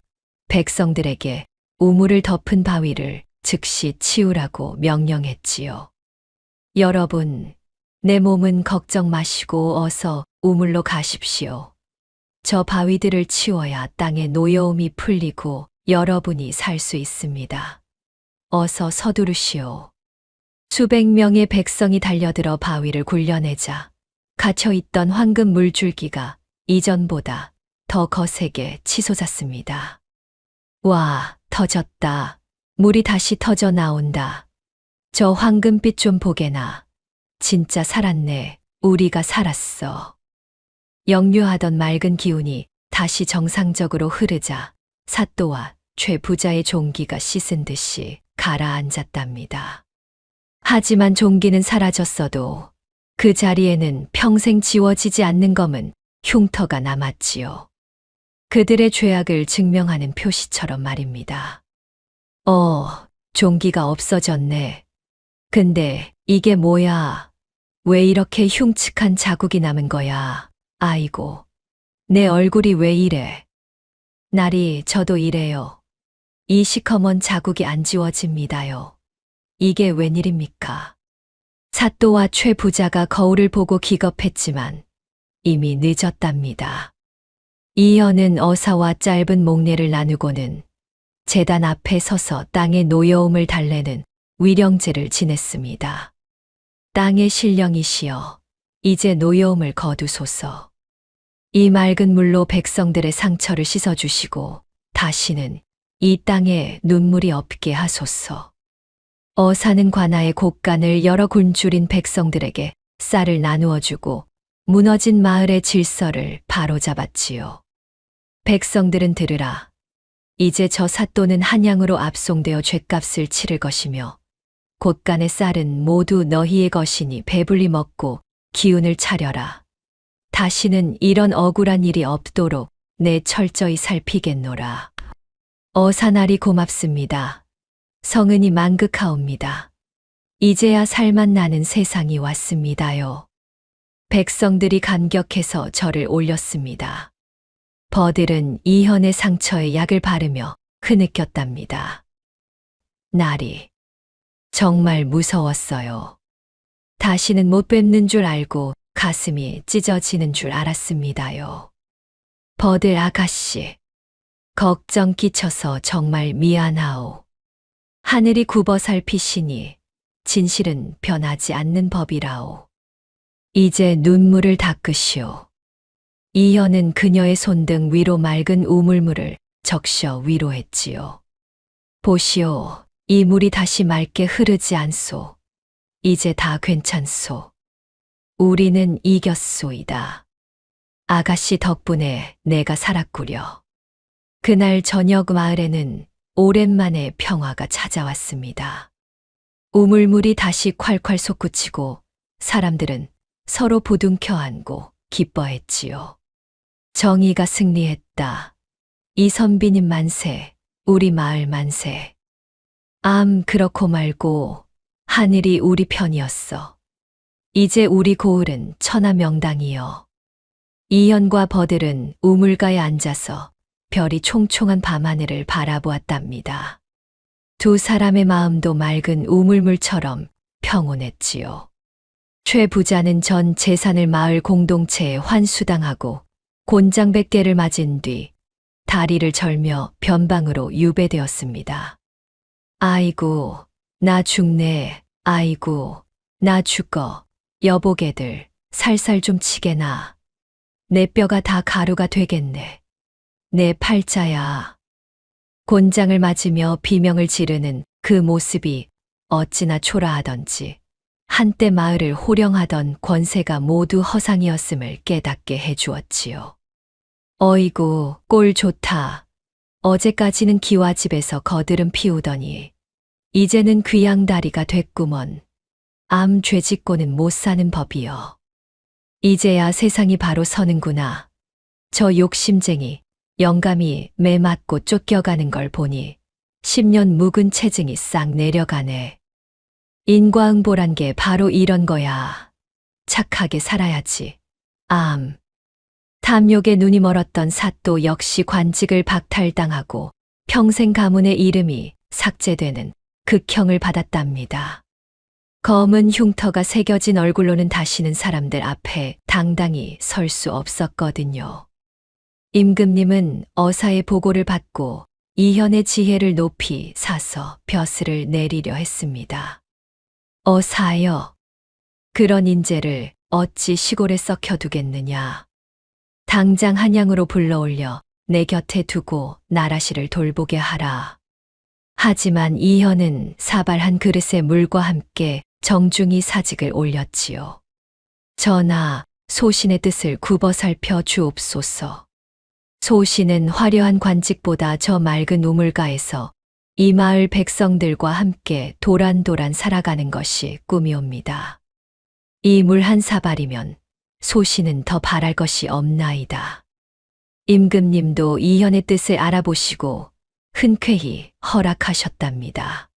백성들에게 우물을 덮은 바위를 즉시 치우라고 명령했지요. 여러분, 내 몸은 걱정 마시고 어서 우물로 가십시오. 저 바위들을 치워야 땅의 노여움이 풀리고 여러분이 살 수 있습니다. 어서 서두르시오. 수백 명의 백성이 달려들어 바위를 굴려내자 갇혀있던 황금 물줄기가 이전보다 더 거세게 치솟았습니다. 와, 터졌다. 물이 다시 터져 나온다. 저 황금빛 좀 보게나. 진짜 살았네. 우리가 살았어. 역류하던 맑은 기운이 다시 정상적으로 흐르자 사또와 최 부자의 종기가 씻은 듯이 가라앉았답니다. 하지만 종기는 사라졌어도 그 자리에는 평생 지워지지 않는 검은 흉터가 남았지요. 그들의 죄악을 증명하는 표시처럼 말입니다. 종기가 없어졌네. 근데 이게 뭐야? 왜 이렇게 흉측한 자국이 남은 거야? 아이고, 내 얼굴이 왜 이래? 날이 저도 이래요. 이 시커먼 자국이 안 지워집니다요. 이게 웬일입니까? 사또와 최 부자가 거울을 보고 기겁했지만 이미 늦었답니다. 이현은 어사와 짧은 목례를 나누고는 제단 앞에 서서 땅의 노여움을 달래는 위령제를 지냈습니다. 땅의 신령이시여, 이제 노여움을 거두소서. 이 맑은 물로 백성들의 상처를 씻어주시고 다시는 이 땅에 눈물이 없게 하소서. 어사는 관아의 곡간을 여러 굴줄인 백성들에게 쌀을 나누어주고 무너진 마을의 질서를 바로잡았지요. 백성들은 들으라. 이제 저 사또는 한양으로 압송되어 죗값을 치를 것이며 곳간의 쌀은 모두 너희의 것이니 배불리 먹고 기운을 차려라. 다시는 이런 억울한 일이 없도록 내 철저히 살피겠노라. 어사날이 고맙습니다. 성은이 만극하옵니다. 이제야 살맛 나는 세상이 왔습니다요. 백성들이 감격해서 절을 올렸습니다. 버들은 이현의 상처에 약을 바르며 흐느꼈답니다. 날이 정말 무서웠어요. 다시는 못 뵙는 줄 알고 가슴이 찢어지는 줄 알았습니다요. 버들 아가씨, 걱정 끼쳐서 정말 미안하오. 하늘이 굽어 살피시니 진실은 변하지 않는 법이라오. 이제 눈물을 닦으시오. 이현은 그녀의 손등 위로 맑은 우물물을 적셔 위로했지요. 보시오, 이 물이 다시 맑게 흐르지 않소. 이제 다 괜찮소. 우리는 이겼소이다. 아가씨 덕분에 내가 살았구려. 그날 저녁 마을에는 오랜만에 평화가 찾아왔습니다. 우물물이 다시 콸콸 솟구치고 사람들은 서로 부둥켜 안고 기뻐했지요. 정의가 승리했다. 이선비님 만세, 우리 마을 만세. 그렇고 말고 하늘이 우리 편이었어. 이제 우리 고을은 천하명당이여. 이현과 버들은 우물가에 앉아서 별이 총총한 밤하늘을 바라보았답니다. 두 사람의 마음도 맑은 우물물처럼 평온했지요. 최 부자는 전 재산을 마을 공동체에 환수당하고 곤장백대를 맞은 뒤 다리를 절며 변방으로 유배되었습니다. 아이고, 나 죽네. 아이고, 나 죽어. 여보게들, 살살 좀 치게나. 내 뼈가 다 가루가 되겠네. 내 팔자야. 곤장을 맞으며 비명을 지르는 그 모습이 어찌나 초라하던지 한때 마을을 호령하던 권세가 모두 허상이었음을 깨닫게 해주었지요. 어이구, 꼴 좋다. 어제까지는 기와집에서 거드름 피우더니 이제는 귀양다리가 됐구먼. 죄짓고는 못 사는 법이여. 이제야 세상이 바로 서는구나. 저 욕심쟁이 영감이 매 맞고 쫓겨가는 걸 보니 10년 묵은 체증이 싹 내려가네. 인과응보란 게 바로 이런 거야. 착하게 살아야지. 탐욕에 눈이 멀었던 사또 역시 관직을 박탈당하고 평생 가문의 이름이 삭제되는 극형을 받았답니다. 검은 흉터가 새겨진 얼굴로는 다시는 사람들 앞에 당당히 설 수 없었거든요. 임금님은 어사의 보고를 받고 이현의 지혜를 높이 사서 벼슬을 내리려 했습니다. 어사여, 그런 인재를 어찌 시골에 썩혀두겠느냐. 당장 한양으로 불러올려 내 곁에 두고 나라시를 돌보게 하라. 하지만 이현은 사발 한 그릇의 물과 함께 정중히 사직을 올렸지요. 전하, 소신의 뜻을 굽어 살펴 주옵소서. 소씨는 화려한 관직보다 저 맑은 우물가에서 이 마을 백성들과 함께 도란도란 살아가는 것이 꿈이옵니다. 이 물 한 사발이면 소씨는 더 바랄 것이 없나이다. 임금님도 이현의 뜻을 알아보시고 흔쾌히 허락하셨답니다.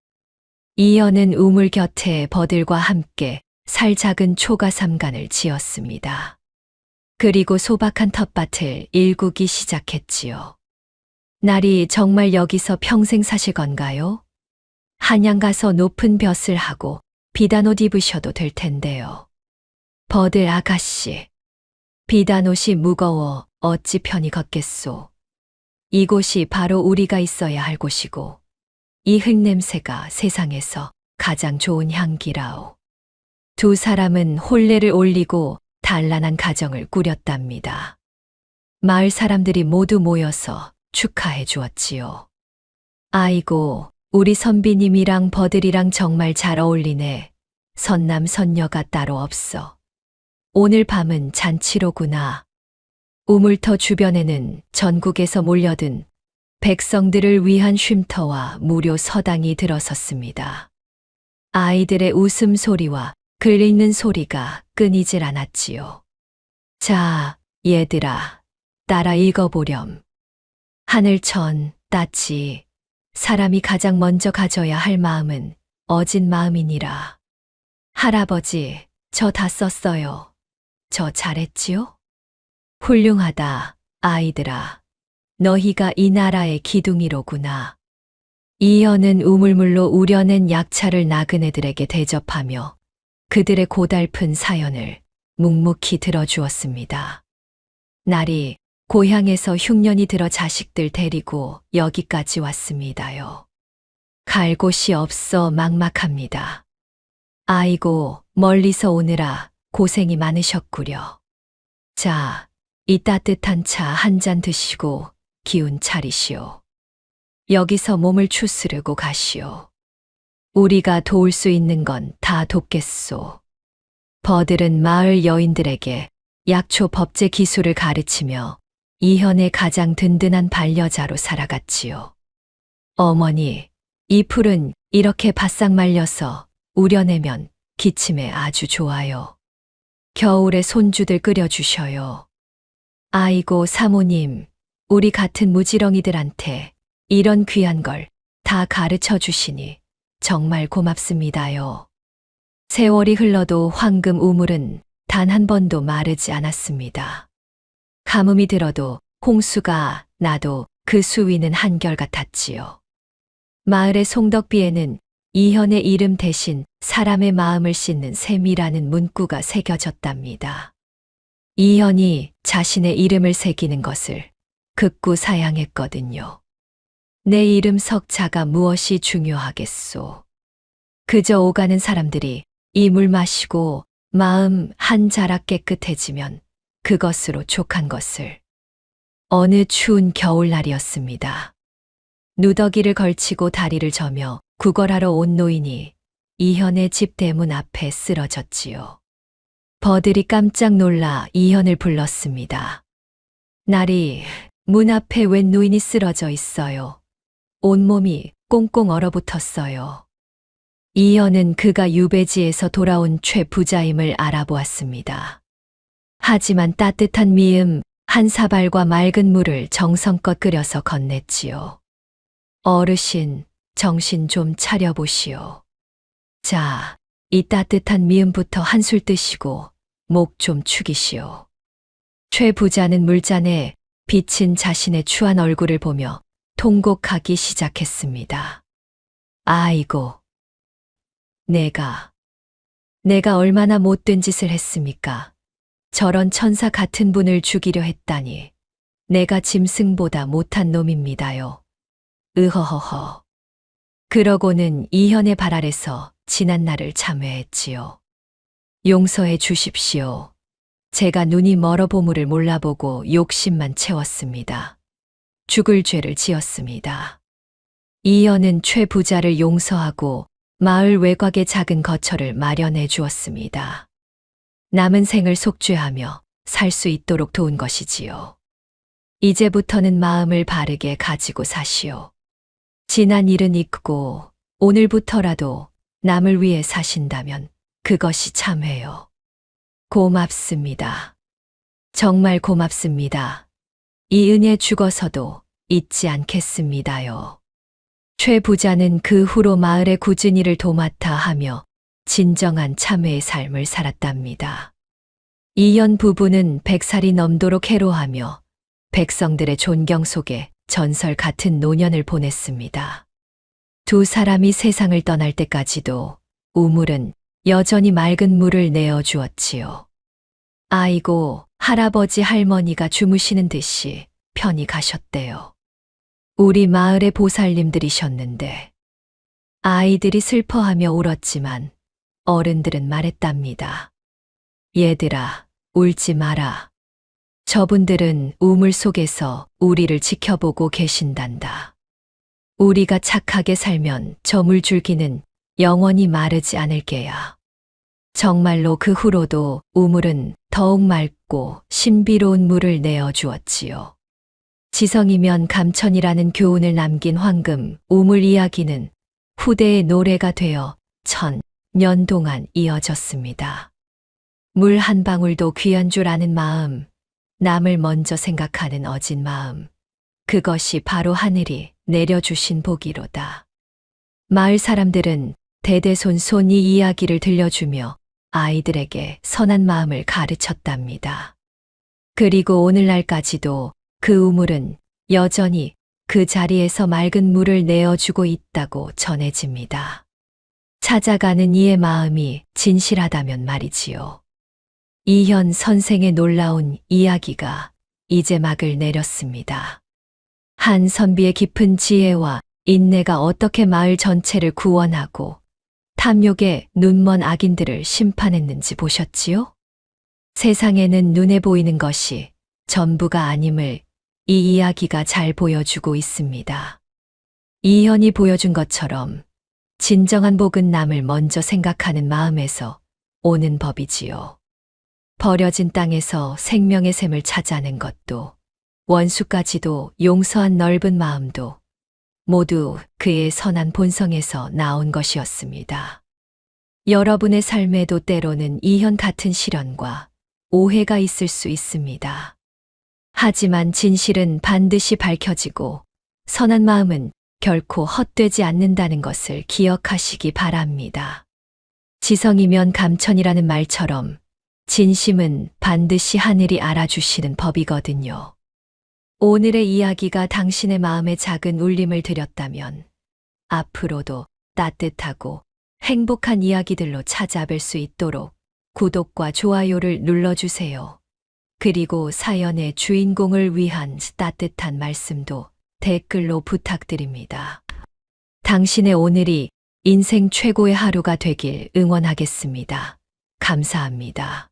이현은 우물 곁에 버들과 함께 살작은 초가삼간을 지었습니다. 그리고 소박한 텃밭을 일구기 시작했지요. 날이 정말 여기서 평생 사실 건가요? 한양 가서 높은 벼슬 하고 비단옷 입으셔도 될 텐데요. 버들 아가씨, 비단옷이 무거워 어찌 편히 걷겠소. 이곳이 바로 우리가 있어야 할 곳이고 이 흙냄새가 세상에서 가장 좋은 향기라오. 두 사람은 혼례를 올리고 단란한 가정을 꾸렸답니다. 마을 사람들이 모두 모여서 축하해 주었지요. 아이고, 우리 선비님이랑 버들이랑 정말 잘 어울리네. 선남 선녀가 따로 없어. 오늘 밤은 잔치로구나. 우물터 주변에는 전국에서 몰려든 백성들을 위한 쉼터와 무료 서당이 들어섰습니다. 아이들의 웃음소리와 글 읽는 소리가 끊이질 않았지요. 자, 얘들아, 따라 읽어보렴. 하늘천, 따지, 사람이 가장 먼저 가져야 할 마음은 어진 마음이니라. 할아버지, 저 다 썼어요. 저 잘했지요? 훌륭하다, 아이들아. 너희가 이 나라의 기둥이로구나. 이현은 우물물로 우려낸 약차를 나그네들에게 대접하며 그들의 고달픈 사연을 묵묵히 들어주었습니다. 날이 고향에서 흉년이 들어 자식들 데리고 여기까지 왔습니다요. 갈 곳이 없어 막막합니다. 아이고, 멀리서 오느라 고생이 많으셨구려. 자, 이 따뜻한 차 한 잔 드시고 기운 차리시오. 여기서 몸을 추스르고 가시오. 우리가 도울 수 있는 건 다 돕겠소. 버들은 마을 여인들에게 약초 법제 기술을 가르치며 이현의 가장 든든한 반려자로 살아갔지요. 어머니, 이 풀은 이렇게 바싹 말려서 우려내면 기침에 아주 좋아요. 겨울에 손주들 끓여주셔요. 아이고 사모님, 우리 같은 무지렁이들한테 이런 귀한 걸 다 가르쳐 주시니 정말 고맙습니다요. 세월이 흘러도 황금 우물은 단 한 번도 마르지 않았습니다. 가뭄이 들어도 홍수가 나도 그 수위는 한결같았지요. 마을의 송덕비에는 이현의 이름 대신 사람의 마음을 씻는 샘이라는 문구가 새겨졌답니다. 이현이 자신의 이름을 새기는 것을 극구 사양했거든요. 내 이름 석자가 무엇이 중요하겠소. 그저 오가는 사람들이 이 물 마시고 마음 한 자락 깨끗해지면 그것으로 족한 것을. 어느 추운 겨울날이었습니다. 누더기를 걸치고 다리를 저며 구걸하러 온 노인이 이현의 집 대문 앞에 쓰러졌지요. 버들이 깜짝 놀라 이현을 불렀습니다. 날이 문 앞에 웬 노인이 쓰러져 있어요. 온몸이 꽁꽁 얼어붙었어요. 이현은 그가 유배지에서 돌아온 최부자임을 알아보았습니다. 하지만 따뜻한 미음 한 사발과 맑은 물을 정성껏 끓여서 건넸지요. 어르신, 정신 좀 차려보시오. 자, 이 따뜻한 미음부터 한술 뜨시고 목 좀 축이시오. 최 부자는 물잔에 비친 자신의 추한 얼굴을 보며 통곡하기 시작했습니다. 아이고, 내가 얼마나 못된 짓을 했습니까? 저런 천사 같은 분을 죽이려 했다니. 내가 짐승보다 못한 놈입니다요. 으허허허. 그러고는 이현의 발 아래서 지난 날을 참회했지요. 용서해 주십시오. 제가 눈이 멀어 보물을 몰라보고 욕심만 채웠습니다. 죽을 죄를 지었습니다. 이현은 최 부자를 용서하고 마을 외곽에 작은 거처를 마련해 주었습니다. 남은 생을 속죄하며 살 수 있도록 도운 것이지요. 이제부터는 마음을 바르게 가지고 사시오. 지난 일은 잊고 오늘부터라도 남을 위해 사신다면 그것이 참회요. 고맙습니다. 정말 고맙습니다. 이 은혜 죽어서도 잊지 않겠습니다요. 최 부자는 그 후로 마을의 굳은 일을 도맡아 하며 진정한 참회의 삶을 살았답니다. 이현 부부는 100살이 넘도록 해로하며 백성들의 존경 속에 전설 같은 노년을 보냈습니다. 두 사람이 세상을 떠날 때까지도 우물은 여전히 맑은 물을 내어 주었지요. 아이고, 할아버지 할머니가 주무시는 듯이 편히 가셨대요. 우리 마을의 보살님들이셨는데. 아이들이 슬퍼하며 울었지만 어른들은 말했답니다. 얘들아, 울지 마라. 저분들은 우물 속에서 우리를 지켜보고 계신단다. 우리가 착하게 살면 저 물줄기는 영원히 마르지 않을 게야. 정말로 그 후로도 우물은 더욱 맑고 신비로운 물을 내어 주었지요. 지성이면 감천이라는 교훈을 남긴 황금 우물 이야기는 후대의 노래가 되어 1000년 동안 이어졌습니다. 물 한 방울도 귀한 줄 아는 마음, 남을 먼저 생각하는 어진 마음, 그것이 바로 하늘이 내려주신 복이로다. 마을 사람들은 대대손손 이 이야기를 들려주며 아이들에게 선한 마음을 가르쳤답니다. 그리고 오늘날까지도 그 우물은 여전히 그 자리에서 맑은 물을 내어주고 있다고 전해집니다. 찾아가는 이의 마음이 진실하다면 말이지요. 이현 선생의 놀라운 이야기가 이제 막을 내렸습니다. 한 선비의 깊은 지혜와 인내가 어떻게 마을 전체를 구원하고 탐욕에 눈먼 악인들을 심판했는지 보셨지요? 세상에는 눈에 보이는 것이 전부가 아님을 이 이야기가 잘 보여주고 있습니다. 이현이 보여준 것처럼 진정한 복은 남을 먼저 생각하는 마음에서 오는 법이지요. 버려진 땅에서 생명의 샘을 찾아낸 것도 원수까지도 용서한 넓은 마음도 모두 그의 선한 본성에서 나온 것이었습니다. 여러분의 삶에도 때로는 이현 같은 시련과 오해가 있을 수 있습니다. 하지만 진실은 반드시 밝혀지고 선한 마음은 결코 헛되지 않는다는 것을 기억하시기 바랍니다. 지성이면 감천이라는 말처럼 진심은 반드시 하늘이 알아주시는 법이거든요. 오늘의 이야기가 당신의 마음에 작은 울림을 드렸다면 앞으로도 따뜻하고 행복한 이야기들로 찾아뵐 수 있도록 구독과 좋아요를 눌러주세요. 그리고 사연의 주인공을 위한 따뜻한 말씀도 댓글로 부탁드립니다. 당신의 오늘이 인생 최고의 하루가 되길 응원하겠습니다. 감사합니다.